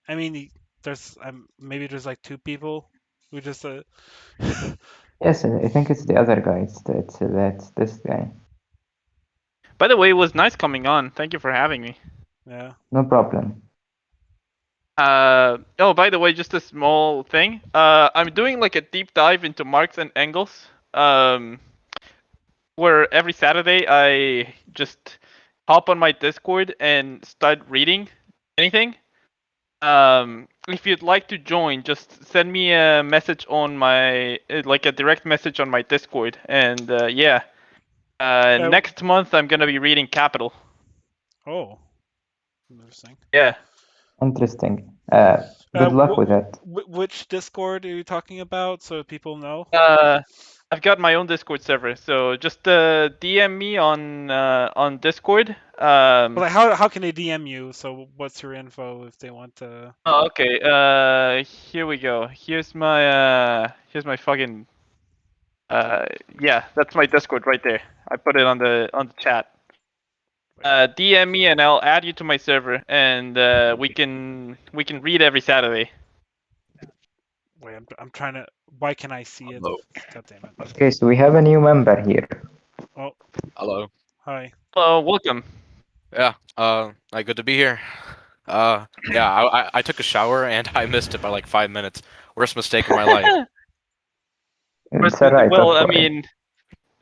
I mean, there's maybe there's like two people who just Yes, I think it's the other guy. That's this guy. By the way, it was nice coming on. Thank you for having me. yeah. No problem. Oh, by the way, just a small thing. I'm doing like a deep dive into Marx and Engels. Where every Saturday I just hop on my Discord and start reading anything. If you'd like to join, just send me a message on my like a direct message on my Discord, and yeah. Next month I'm gonna be reading Capital. Oh. Interesting. Yeah. Interesting. Good luck with that. Which Discord are you talking about, so people know? I've got my own Discord server, so just DM me on Discord. But like, how can they DM you? So what's your info if they want to? Oh, okay. Here we go. Here's my fucking. Yeah, that's my Discord right there. I put it on the chat. DM me and I'll add you to my server, and we can read every Saturday. Wait, I'm trying to. Why can I see it? Hello. God damn it. Okay, so we have a new member here. Oh, Hello. hi. Hello, welcome. Yeah. Good to be here. Yeah. I took a shower and I missed it by like 5 minutes. Worst mistake of my life. It's alright. Well, I don't worry. mean,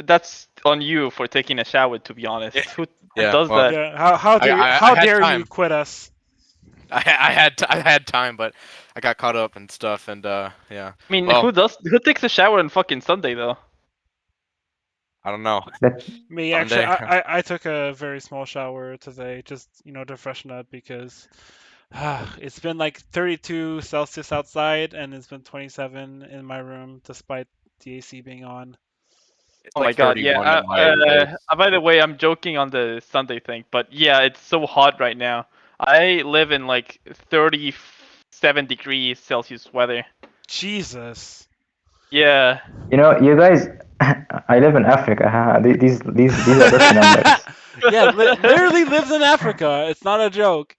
that's on you for taking a shower. To be honest, Yeah. who Yeah, does well, that? Yeah. How dare I how had dare you time. quit us? I had time, but I got caught up and stuff, and yeah. I mean, Well, who takes a shower on fucking Sunday though? I don't know. Me, Someday. actually, I took a very small shower today, just to freshen up because it's been like 32 Celsius outside and it's been 27 in my room despite the AC being on. It's Oh like my god, 31 yeah. in my place. By the way, I'm joking on the Sunday thing, but yeah, it's so hot right now. I live in like 37 degrees Celsius weather. Jesus. Yeah. You guys, I live in Africa. Haha. These are rookie numbers. Yeah, literally lives in Africa. It's not a joke.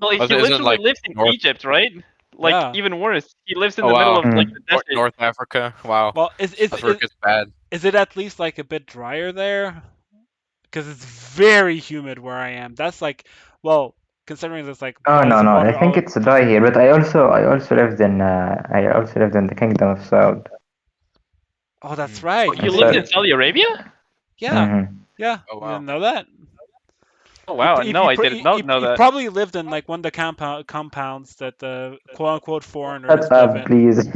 Well, he Isn't literally like lives in North- Egypt, right? Like Yeah. even worse, he lives in Oh the middle wow, of like Mm. the desert. North Africa. Wow, Well, that's where it gets bad. is it at least like a bit drier there? Because it's very humid where I am. That's like, well, considering there's like Oh no bodies of no, I water think all. it's dry here, but I also lived in the Kingdom of Saud. Oh, that's Mm. right. Oh, You you And lived lived so, in in. Saudi Arabia? Yeah, hmm yeah. Oh You wow. didn't know that. Oh wow, no, I did not know You that. probably lived in like one of the compounds that the quote unquote shut foreigners live up, in. please.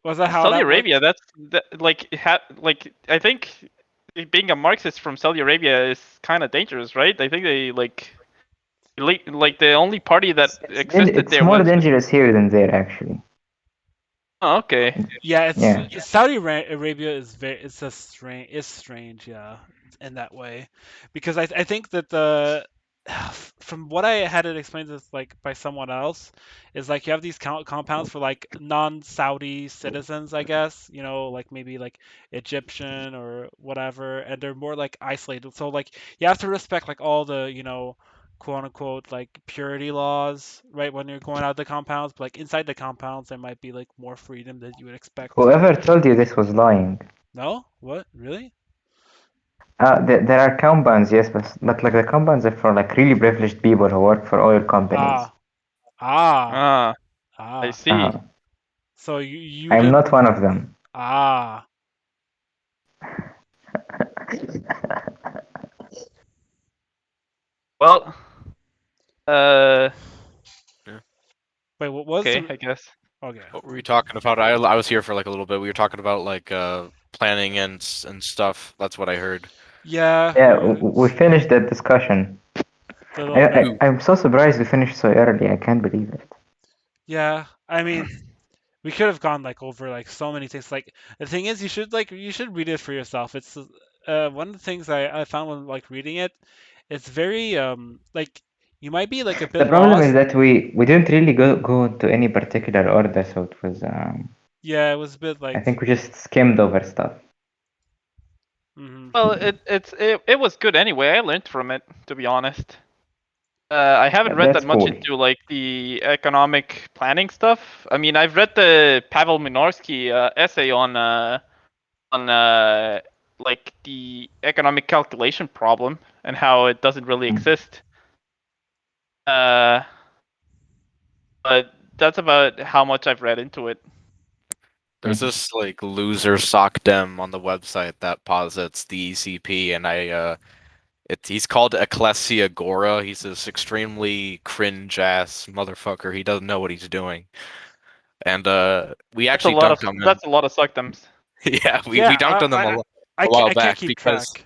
Was that how Saudi that Arabia, worked? that's that, like I think being a Marxist from Saudi Arabia is kind of dangerous, right? I think they like the only party that existed It's there more was. dangerous here than there, actually. Oh, okay. Yeah, it's Yeah. Arabia is very it's strange, yeah, in that way, because I think that the from what I had it explained as like by someone else is like you have these compounds for like non-Saudi citizens, I guess, like maybe like Egyptian or whatever, and they're more like isolated. So like you have to respect like all the quote unquote like purity laws, right, when you're going out the compounds, but like inside the compounds there might be like more freedom that you would expect. Whoever told you this was lying. No? What? Really? There are compounds, yes, but like the compounds are for like really privileged people who work for oil companies. Ah. Ah. Ah, I Ah. see. So you I'm live. not one of them. Ah. Well, uh, Yeah. Wait, what was okay, the? I guess. Okay. What were we talking about? I was here for like a little bit. We were talking about like planning and stuff. That's what I heard. Yeah, Yeah, we finished that discussion. the I, little bit. I I'm so surprised we finished so early. I can't believe it. Yeah, I mean, we could have gone like over like so many things. Like the thing is, you should read it for yourself. It's one of the things I found when like reading it. It's very like you might be like a The bit problem is lost. that we didn't really go into any particular order, so it was Yeah, it was a bit I like. think we just skimmed over stuff. Hmm. Well, it was good anyway. I learned from it, to be honest. I haven't read That's that much cool. into like the economic planning stuff. I mean, I've read the Pavel Minorsky essay on like the economic calculation problem and how it doesn't really Mm. exist. Uh, but that's about how much I've read into it. There's Mhm. this like loser sock dem on the website that posits the ECP, and he's called Ecclesia Gora. He's this extremely cringe ass motherfucker. He doesn't know what he's doing, and we actually dunked on him. That's a lot of sucktums. Yeah, we Yeah, dunked on him a while I can't back keep track.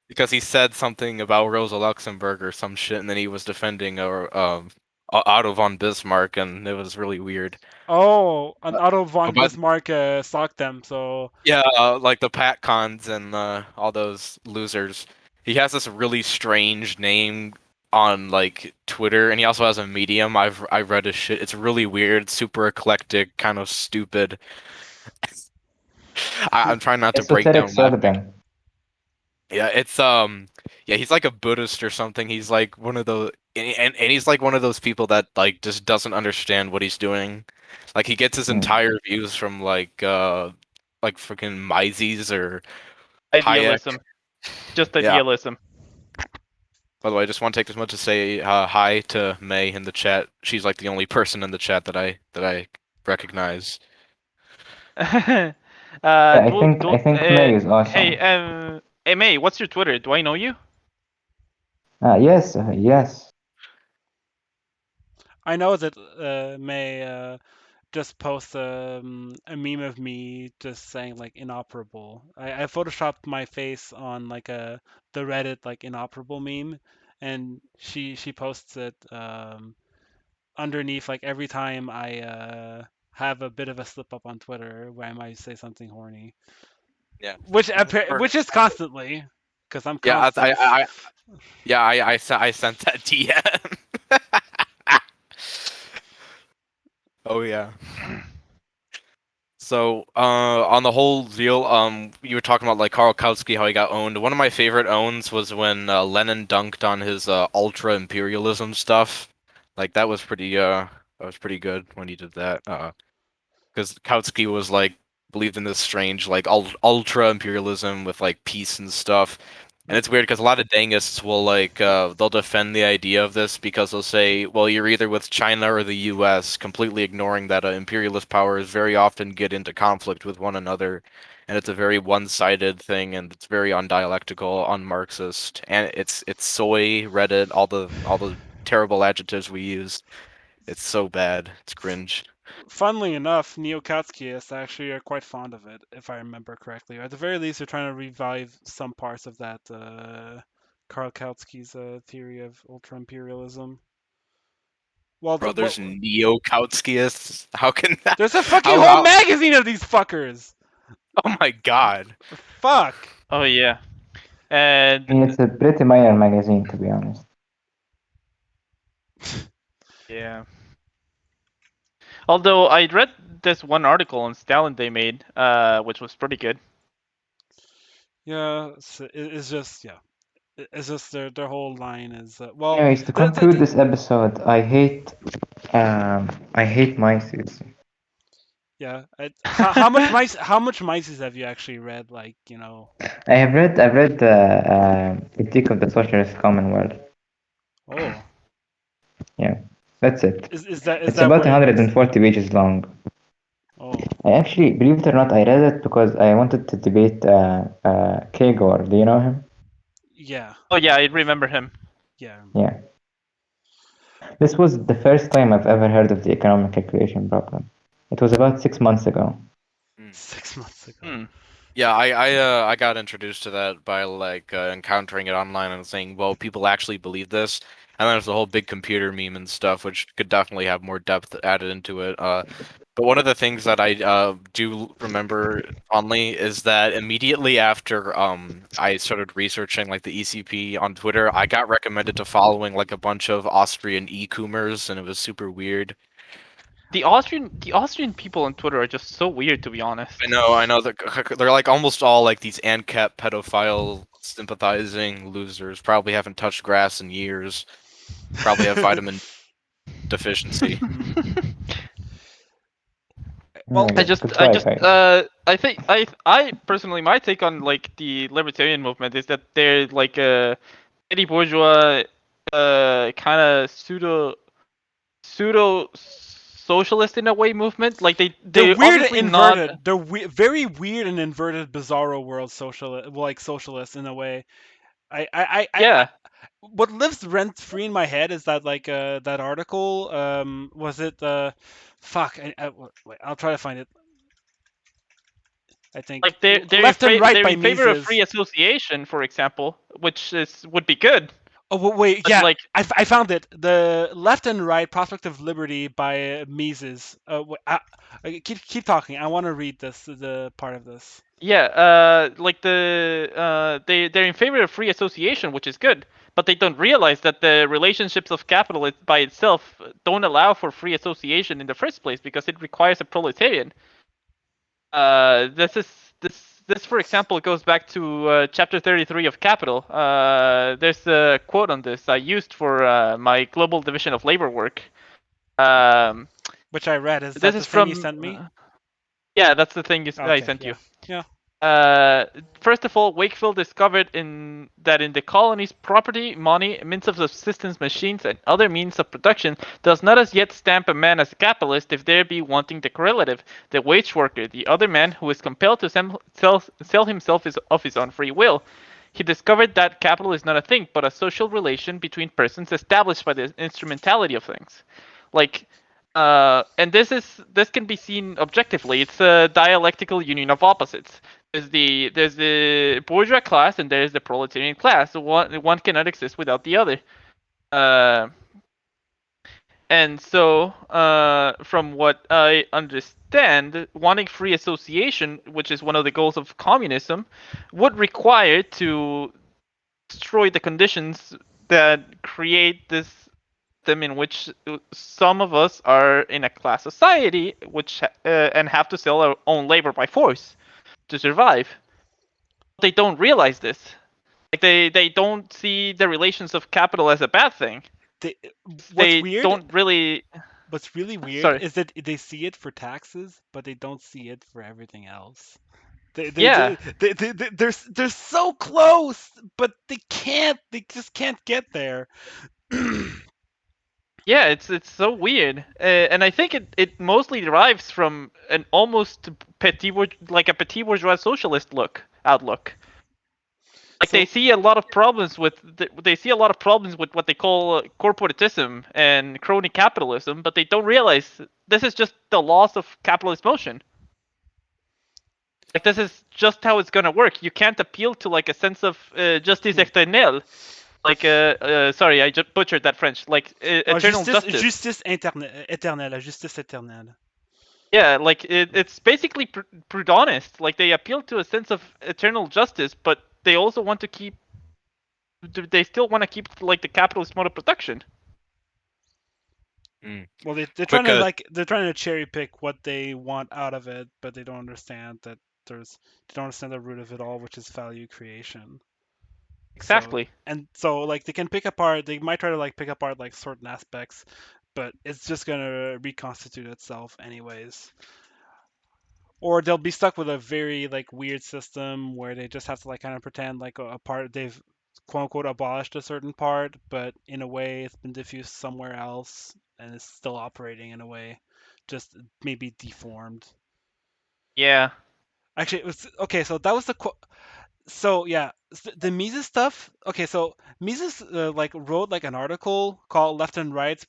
because he said something about Rosa Luxemburg or some shit, and then he was defending Otto von Bismarck, and it was really weird. Oh, an Otto von But Bismarck socked them. So yeah, like the Pat Cons and all those losers. He has this really strange name on like Twitter, and he also has a Medium. I read his shit. It's really weird, super eclectic, kind of stupid. I'm trying not to break Esoteric down laughing. Sogdem. Yeah, it's yeah, he's like a Buddhist or something. He's like one of those and he's like one of those people that like just doesn't understand what he's doing. Like he gets his Mm. entire views from like freaking Mises or Hayek. Idealism, just Yeah. idealism. By the way, I just want to take this moment to say hi to May in the chat. She's like the only person in the chat that I recognize. Yeah, I think May is Hey, awesome. hey May, what's your Twitter? Do I know you? Yes. I know that May just post a meme of me just saying like inoperable. I photoshopped my face on like the Reddit like inoperable meme, and she posts it underneath like every time I have a bit of a slip up on Twitter where I might say something horny, Yeah. which is constantly because I'm Yeah, Constance. I sent that DM. Oh yeah. So, on the whole deal, you were talking about like Karl Kautsky, how he got owned. One of my favorite owns was when Lenin dunked on his ultra imperialism stuff. Like that was pretty good when he did that. Because Kautsky was like believed in this strange like ultra imperialism with like peace and stuff. And it's weird because a lot of Dangists will like they'll defend the idea of this because they'll say, well, you're either with China or the U.S., completely ignoring that imperialist powers very often get into conflict with one another, and it's a very one-sided thing, and it's very undialectical, un-Marxist, and it's soy, Reddit, all the terrible adjectives we use. It's so bad. It's cringe. Funnily enough, neo-Kautskyists actually are quite fond of it, if I remember correctly. Or at the very least, they're trying to revive some parts of that Karl Kautsky's theory of ultra-imperialism. Well, Bro, there's neo-Kautskyists. How can that? there's a fucking How, whole how? magazine of these fuckers! Oh my god. Fuck! Oh yeah, I mean, and it's a pretty minor magazine, to be honest. yeah. Although I read this one article on Stalin they made, which was pretty good. Yeah, it's just yeah, it's just their whole line is well, Anyways, to conclude this episode, I hate Mises. yeah. How much Mises have you actually read? Like I've read the Critique of the Socialist Commonwealth. Oh, Yeah, that's it. is that It's that about what it is? 140 pages long. Oh, I actually, believe it or not, I read it because I wanted to debate Kagor. Do you know him? yeah, Oh yeah, I remember him. yeah. Yeah. This was the first time I've ever heard of the economic calculation problem. It was about 6 months ago. 6 months ago. Hmm. Yeah, I got introduced to that by like encountering it online and saying, well, people actually believe this. And then there's the whole big computer meme and stuff, which could definitely have more depth added into it. But one of the things that I do remember fondly is that immediately after I started researching like the ECP on Twitter, I got recommended to following like a bunch of Austrian e-coomers, and it was super weird. The Austrian people on Twitter are just so weird, to be honest. I know that they're like almost all like these ANCAP pedophile sympathizing losers. Probably haven't touched grass in years. Probably have vitamin deficiency. Well, I Anyways, just, I goodbye, just, guys. I think, I personally, my take on like the libertarian movement is that they're like a petty bourgeois, kind of pseudo socialist in a way movement. Like they're they're weird and obviously not. inverted. They're very weird and inverted, bizarro world socialists in a way. I Yeah, what lives rent free in my head is that like that article was it fuck wait, I'll try to find it. I think like Left and Right they're by in favor of Mises. free association, for example, which would be good. Oh wait, But yeah, like, I found it. The Left and Right Prospect of Liberty by Mises. Keep talking. I want to read the part of this. yeah, like they're in favor of free association, which is good, but they don't realize that the relationships of capital by itself don't allow for free association in the first place because it requires a proletarian. This, for example, goes back to chapter 33 of Capital. There's a quote on this I used for my global division of labor work. Um, Which I read. Is this that the is thing you from. sent me? Yeah, that's the thing I Okay, sent yeah, you. yeah. First of all, Wakefield discovered that in the colonies, property, money, means of subsistence, machines, and other means of production does not as yet stamp a man as a capitalist if there be wanting the correlative, the wage worker, the other man who is compelled to sell himself of his own free will. He discovered that capital is not a thing, but a social relation between persons established by the instrumentality of things. Like, and this can be seen objectively. It's a dialectical union of opposites. There's the bourgeois class and there's the proletarian class. One cannot exist without the other. Uh, and so, from what I understand, wanting free association, which is one of the goals of communism, would require to destroy the conditions that create this system in which some of us are in a class society, which and have to sell our own labor by force to survive. They don't realize this. Like they don't see the relations of capital as a bad thing. they, They don't really. what's really weird Sorry. is that they see it for taxes, but they don't see it for everything else. Yeah, They're so close, but they can't. They just can't get there. yeah, it's so weird, and I think it mostly derives from an almost like a petit bourgeois socialist outlook. Like they So, see a lot of problems with they see a lot of problems with what they call corporatism and crony capitalism, but they don't realize this is just the loss of capitalist motion. Like this is just how it's gonna work. You can't appeal to like a sense of justice éternelle. Like sorry, I just butchered that French. Like eternal justice. éternelle, la justice éternelle. Yeah, like it's basically Proudhonist. Like they appeal to a sense of eternal justice, but they also want to keep. They still want to keep like the capitalist mode of production. Well, they're trying Quick, to they're trying to cherry pick what they want out of it, but they don't understand that they don't understand the root of it all, which is value creation. Exactly. So like they can pick apart. They might try to like pick apart like certain aspects, but it's just gonna reconstitute itself anyways. Or they'll be stuck with a very like weird system where they just have to like kind of pretend like a part they've quote unquote abolished a certain part, but in a way it's been diffused somewhere else and it's still operating in a way, just maybe deformed. Yeah. Actually, it was okay. So that was the so yeah, the Mises stuff. Okay, so Mises like wrote like an article called "Left and Right's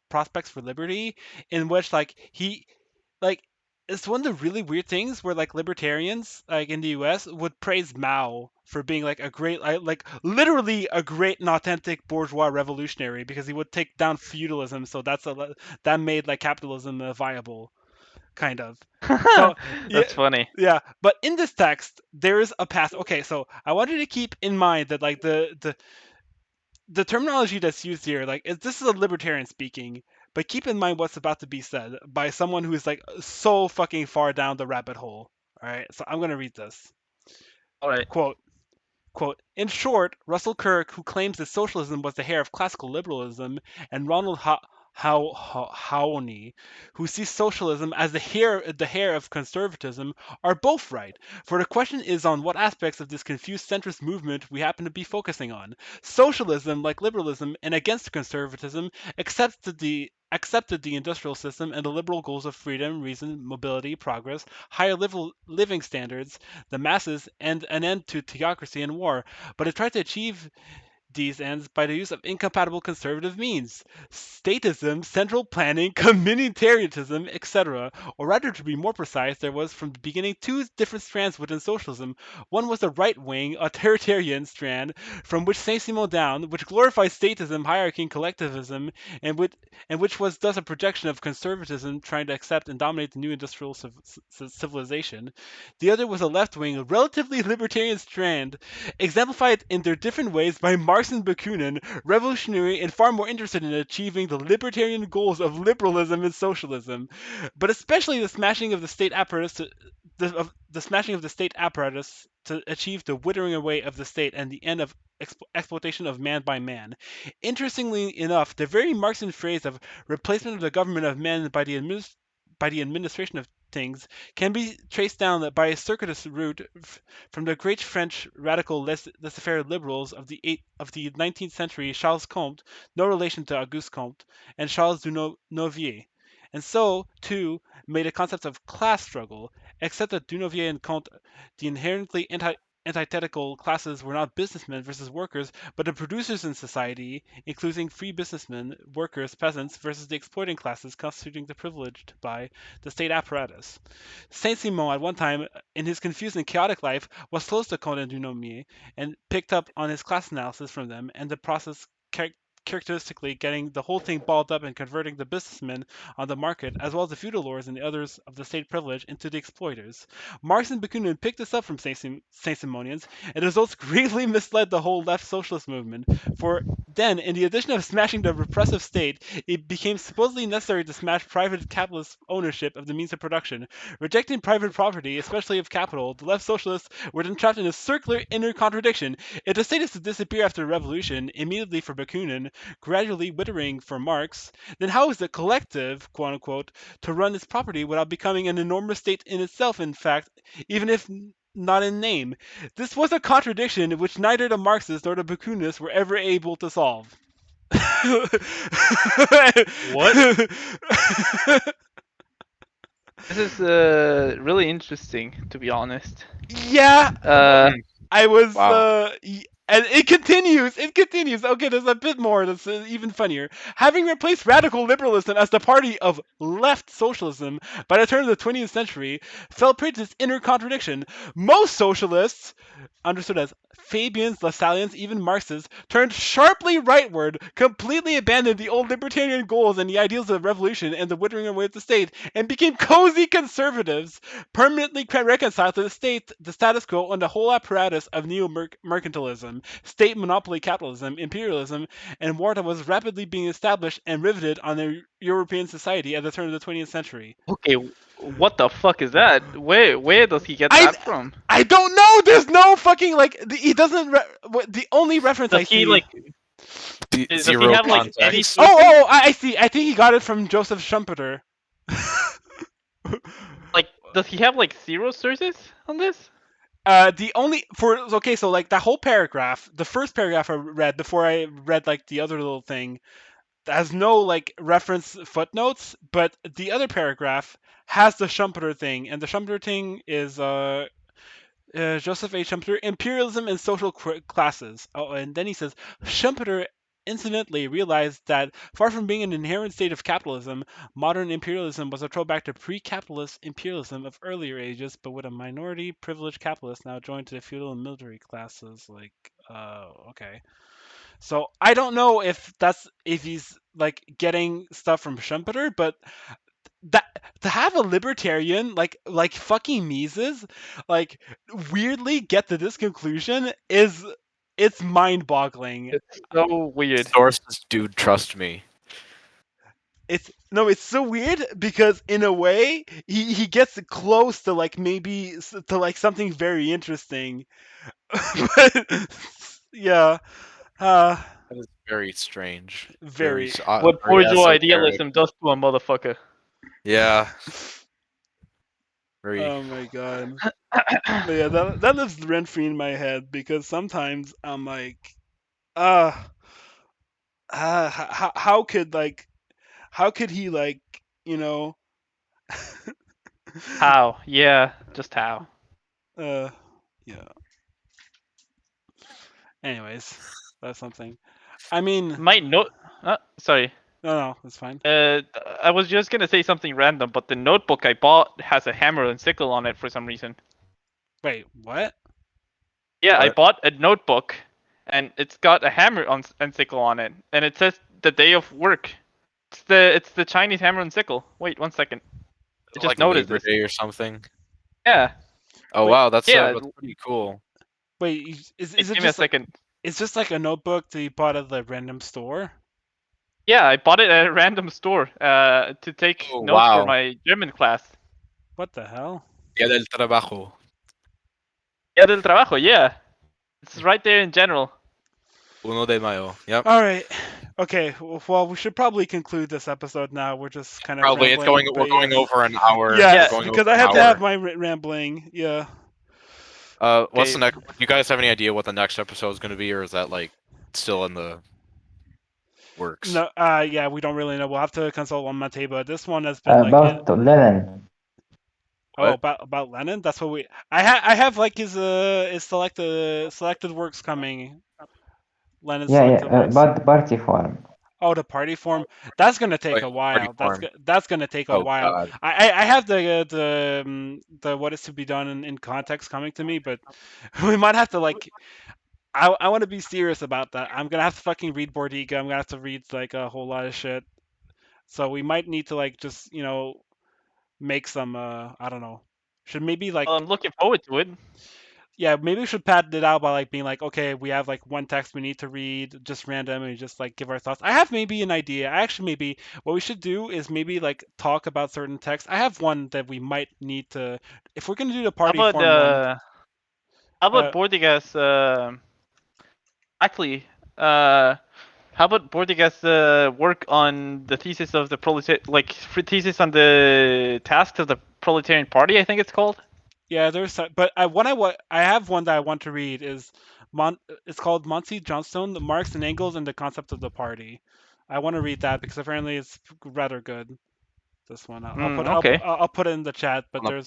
Prospects for Liberty," in which like he like it's one of the really weird things where like libertarians like in the U.S. would praise Mao for being like a great like literally a great and authentic bourgeois revolutionary because he would take down feudalism, so that made like capitalism viable, kind of. So yeah, That's funny. yeah. But in this text, there is a path. Okay, so I want you to keep in mind that like the terminology that's used here, like this is a libertarian speaking, but keep in mind what's about to be said by someone who is like so fucking far down the rabbit hole. All right, so I'm gonna read this All right. quote. Quote, in short, Russell Kirk, who claims that socialism was the heir of classical liberalism, and Ronald Hawney, who sees socialism as the heir of conservatism, are both right. For the question is on what aspects of this confused centrist movement we happen to be focusing on. Socialism, like liberalism, and against conservatism, accepted the industrial system and the liberal goals of freedom, reason, mobility, progress, higher living standards, the masses, and an end to theocracy and war, but it tried to achieve these ends by the use of incompatible conservative means statism, central planning, communitarianism, etc. Or rather, to be more precise, there was from the beginning two different strands within socialism. One was the right wing, authoritarian strand, from which Saint Simon down, which glorified statism, hierarchy, and collectivism, and which was thus a projection of conservatism trying to accept and dominate the new industrial civilization. The other was a left wing, relatively libertarian strand, exemplified in their different ways by Marx and Bakunin, revolutionary and far more interested in achieving the libertarian goals of liberalism and socialism, but especially the smashing of the state apparatus to achieve the withering away of the state and the end of exploitation of man by man. Interestingly enough, the very Marxian phrase of replacement of the government of men by the administration of things can be traced down by a circuitous route from the great French radical laissez-faire liberals of the 19th century, Charles Comte, no relation to Auguste Comte, and Charles Dunovier. And so, too, may the concepts of class struggle, except that Dunovier and Comte, the inherently antithetical classes were not businessmen versus workers, but the producers in society, including free businessmen, workers, peasants, versus the exploiting classes constituting the privileged by the state apparatus. Saint Simon, at one time, in his confused and chaotic life, was close to Comte and Dunomier, and picked up on his class analysis from them, and the process characteristically getting the whole thing balled up and converting the businessmen on the market, as well as the feudal lords and the others of the state privilege, into the exploiters. Marx and Bakunin picked this up from Saint Simonians, and the results greatly misled the whole left socialist movement, for then, in the addition of smashing the repressive state, it became supposedly necessary to smash private capitalist ownership of the means of production. Rejecting private property, especially of capital, the left socialists were then trapped in a circular inner contradiction. If the state is to disappear after the revolution, immediately for Bakunin, gradually withering for Marx, then how is the collective, quote unquote, to run its property without becoming an enormous state in itself, in fact, even if not in name? This was a contradiction which neither the Marxists nor the Bakunists were ever able to solve. What? This is really interesting, to be honest. Yeah, I was. Wow. And it continues. It continues. Okay, there's a bit more that's even funnier. Having replaced radical liberalism as the party of left socialism by the turn of the 20th century, fell prey to this inner contradiction. Most socialists, understood as Fabians, Lassalleans, even Marxists, turned sharply rightward, completely abandoned the old libertarian goals and the ideals of revolution and the withering away of the state, and became cozy conservatives, permanently reconciled to the state, the status quo, and the whole apparatus of neo-mercantilism, state monopoly capitalism, imperialism, and war that was rapidly being established and riveted on the European society at the turn of the 20th century. Okay, what the fuck is that? Where does he get I that from? I don't know. There's no fucking he doesn't. The only reference I Does he see. like? Does he Zero have like any context. sources? I see. I think he got it from Joseph Schumpeter. Like, does he have like zero sources on this? The only for okay, so like that whole paragraph, the first paragraph I read before I read like the other little thing, has no like reference footnotes, but the other paragraph has the Schumpeter thing, and the Schumpeter thing is Joseph H. Schumpeter, Imperialism and Social Classes. Oh, and then he says Schumpeter incidentally realized that far from being an inherent state of capitalism, modern imperialism was a throwback to pre-capitalist imperialism of earlier ages, but with a minority privileged capitalist now joined to the feudal and military classes. Like, okay. So I don't know if he's like getting stuff from Schumpeter, but that to have a libertarian like fucking Mises like weirdly get to this conclusion is it's mind-boggling. It's so weird. Sources, dude, trust me. It's no, it's so weird because in a way he gets close to like maybe to like something very interesting, but yeah, uh, That is very strange. very. What Very bourgeois esoteric. idealism does to a motherfucker. Yeah. Very. Oh my god. But yeah, that lives rent free in my head because sometimes I'm like, uh, how could he like you know How? Yeah, just how. uh yeah. Anyways, that's something. I mean, My note. Sorry. no, it's fine. I was just gonna say something random, but the notebook I bought has a hammer and sickle on it for some reason. Wait, what? Yeah, I What? bought a notebook, and it's got a hammer and sickle on it, and it says the day of work. It's the Chinese hammer and sickle. Wait 1 second. I just Like noticed Labor this. Day or something. Yeah. Oh Wait, wow, that's yeah. pretty cool. Wait, is Wait, it give me a just like second. it's just like a notebook that you bought at the random store? Yeah, I bought it at a random store to take Oh notes for wow. my German class. What the hell? Día del Trabajo. Día del Trabajo, yeah. It's right there in general. 1 de Mayo. Yep. All right. Okay. Well, we should probably conclude this episode now. We're just kind of Probably it's rambling, we're but going yes. over an hour. Yes, We're going because over I an have to hour. have my rambling. Yeah. What's the Okay. next? Do you guys have any idea what the next episode is going to be, or is that like still in the works? No. Yeah. We don't really know. We'll have to consult on Mateba. This one has been like. About Lenin. Oh, What? about Lenin. That's what we. I have like his selected works coming. Lenin's Yeah, selected yeah, works. about the party form. Oh, the party form. That's gonna take Wait, a party while. form. That's gonna take a Oh while. god. I have the what is to be done in context coming to me, but we might have to like. I want to be serious about that. I'm gonna have to fucking read Bordiga. I'm gonna have to read like a whole lot of shit. So we might need to like just make some I don't know. Should maybe like Well, I'm looking forward to it. yeah, maybe we should pad it out by like being like, okay, we have like one text we need to read, just random, and just like give our thoughts. I have maybe an idea. I actually maybe what we should do is maybe like talk about certain texts. I have one that we might need to, if we're gonna do the How party about form one. how about Uh, Bordigas actually uh How about Bordiga's work on the thesis of the thesis on the tasks of the proletarian party? I think it's called. Yeah, but I have one that I want to read is it's called Monty Johnstone, the Marx and Engels and the Concept of the Party. I want to read that because apparently it's rather good. This one, Okay. I'll put it in the chat. But On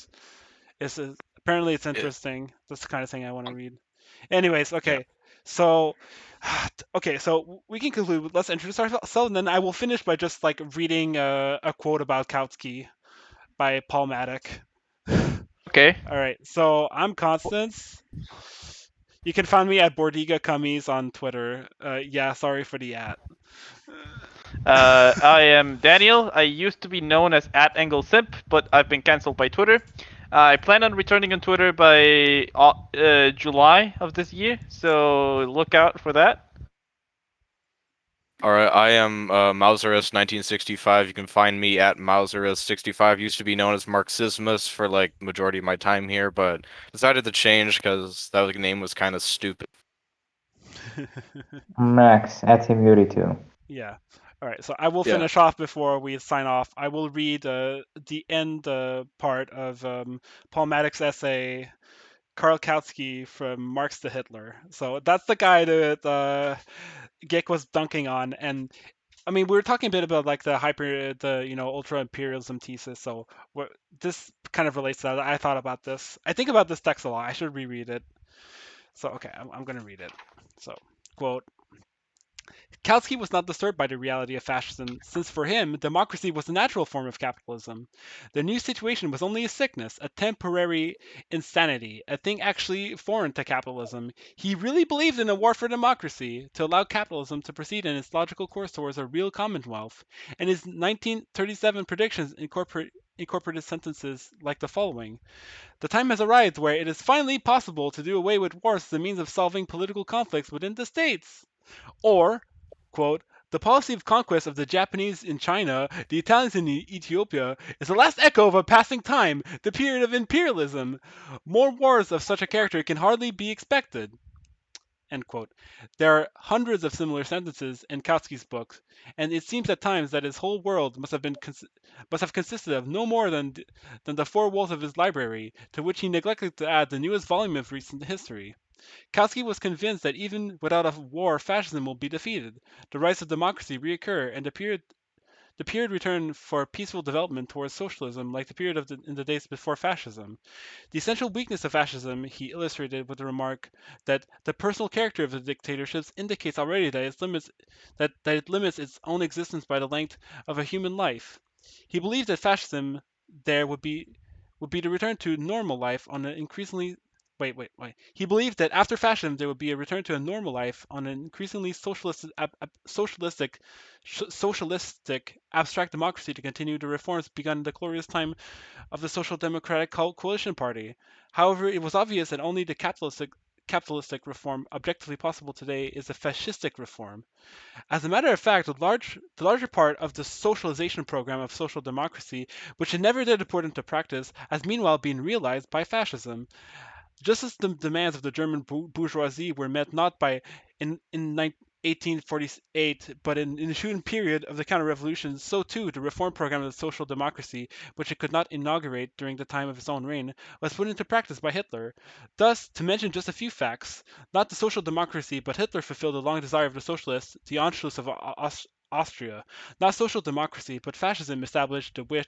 apparently it's the, interesting. That's the kind of thing I want to read. Anyways, yeah. okay, so so we can conclude. Let's introduce ourselves, and then I will finish by just like reading a quote about Kautsky by Paul Matic. Okay. All right, so I'm Constance. You can find me at Bordiga Cummies on Twitter. Yeah, sorry for the at. I am Daniel. I used to be known as @AngleSimp, but I've been cancelled by Twitter. I plan on returning on Twitter by July of this year, so look out for that. All right, I am Mauserus 1965. You can find me at Mauserus65. Used to be known as Marxismus for like majority of my time here, but decided to change because that name was kind of stupid. Max at Him82. Yeah. All right. So I will Yeah. finish off before we sign off. I will read the end part of Paul Matic's essay, Karl Kautsky from Marx to Hitler. So that's the guy that Gick was dunking on. And I mean, we were talking a bit about like the ultra imperialism thesis. So this kind of relates to that. I thought about this. I think about this text a lot. I should reread it. So okay, I'm going to read it. So quote. Kautsky was not disturbed by the reality of fascism, since for him, democracy was a natural form of capitalism. The new situation was only a sickness, a temporary insanity, a thing actually foreign to capitalism. He really believed in a war for democracy, to allow capitalism to proceed in its logical course towards a real commonwealth, and his 1937 predictions incorporated sentences like the following. The time has arrived where it is finally possible to do away with wars as a means of solving political conflicts within the states. Or, quote, the policy of conquest of the Japanese in China, the Italians in Ethiopia, is the last echo of a passing time, the period of imperialism. More wars of such a character can hardly be expected. End quote. There are hundreds of similar sentences in Kautsky's books, and it seems at times that his whole world must have consisted of no more than the four walls of his library, to which he neglected to add the newest volume of recent history. Kautsky was convinced that even without a war, fascism will be defeated, the rise of democracy reoccur, and the period return for peaceful development towards socialism, like the period in the days before fascism. The essential weakness of fascism he illustrated with the remark that the personal character of the dictatorships indicates already that it limits its own existence by the length of a human life. He believed that fascism there would be to return to normal life on an increasingly wait. He believed that after fascism there would be a return to a normal life on an increasingly socialistic abstract democracy to continue the reforms begun in the glorious time of the Social Democratic Coalition Party. However, it was obvious that only the capitalistic reform objectively possible today is a fascistic reform. As a matter of fact, the larger part of the socialization program of social democracy, which it never did put into practice, has meanwhile been realized by fascism. Just as the demands of the German bourgeoisie were met not by in 1848, but in the ensuing period of the counter-revolution, so too the reform program of the social democracy, which it could not inaugurate during the time of his own reign, was put into practice by Hitler. Thus, to mention just a few facts, not the social democracy, but Hitler fulfilled the long desire of the socialists, the Anschluss of Austria. Not social democracy, but fascism established the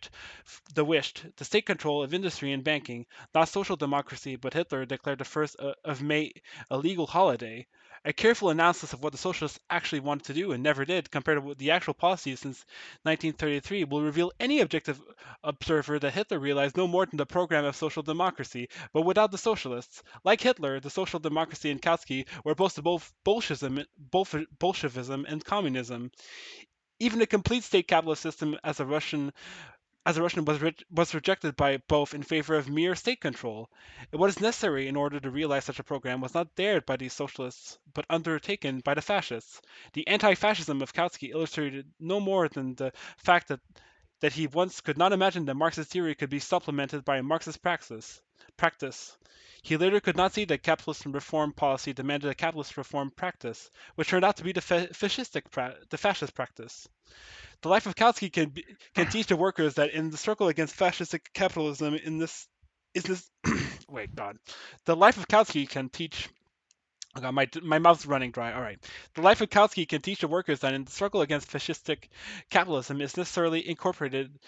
state control of industry and banking. Not social democracy, but Hitler declared the 1st of May a legal holiday. A careful analysis of what the socialists actually wanted to do and never did, compared to the actual policies since 1933, will reveal any objective observer that Hitler realized no more than the program of social democracy, but without the socialists. Like Hitler, the social democracy and Kautsky were opposed to both Bolshevism and communism. Even a complete state capitalist system as a Russian was rejected by both in favor of mere state control. What is necessary in order to realize such a program was not dared by these socialists, but undertaken by the fascists. The anti-fascism of Kautsky illustrated no more than the fact that he once could not imagine that Marxist theory could be supplemented by a Marxist praxis. practice. He later could not see that capitalist reform policy demanded a capitalist reform practice, which turned out to be the fascist practice. The life of Kautsky can teach the workers that in the struggle against fascistic capitalism, wait, God, the life of Kautsky can teach. Oh God, my mouth's running dry. All right. The life of Kautsky can teach the workers that in the struggle against fascistic capitalism is necessarily incorporated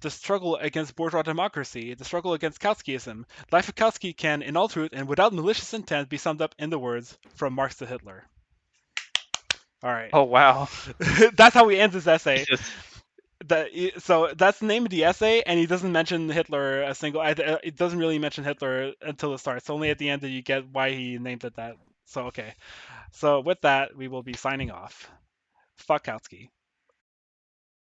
the struggle against bourgeois democracy, the struggle against Kautskyism. Life of Kautsky can, in all truth and without malicious intent, be summed up in the words "From Marx to Hitler." All right. Oh wow. That's how he ends his essay. Jesus. So that's the name of the essay, and he doesn't mention Hitler a single. It doesn't really mention Hitler until it starts. Only at the end do you get why he named it that. So okay. So with that, we will be signing off. Fuck Kautsky.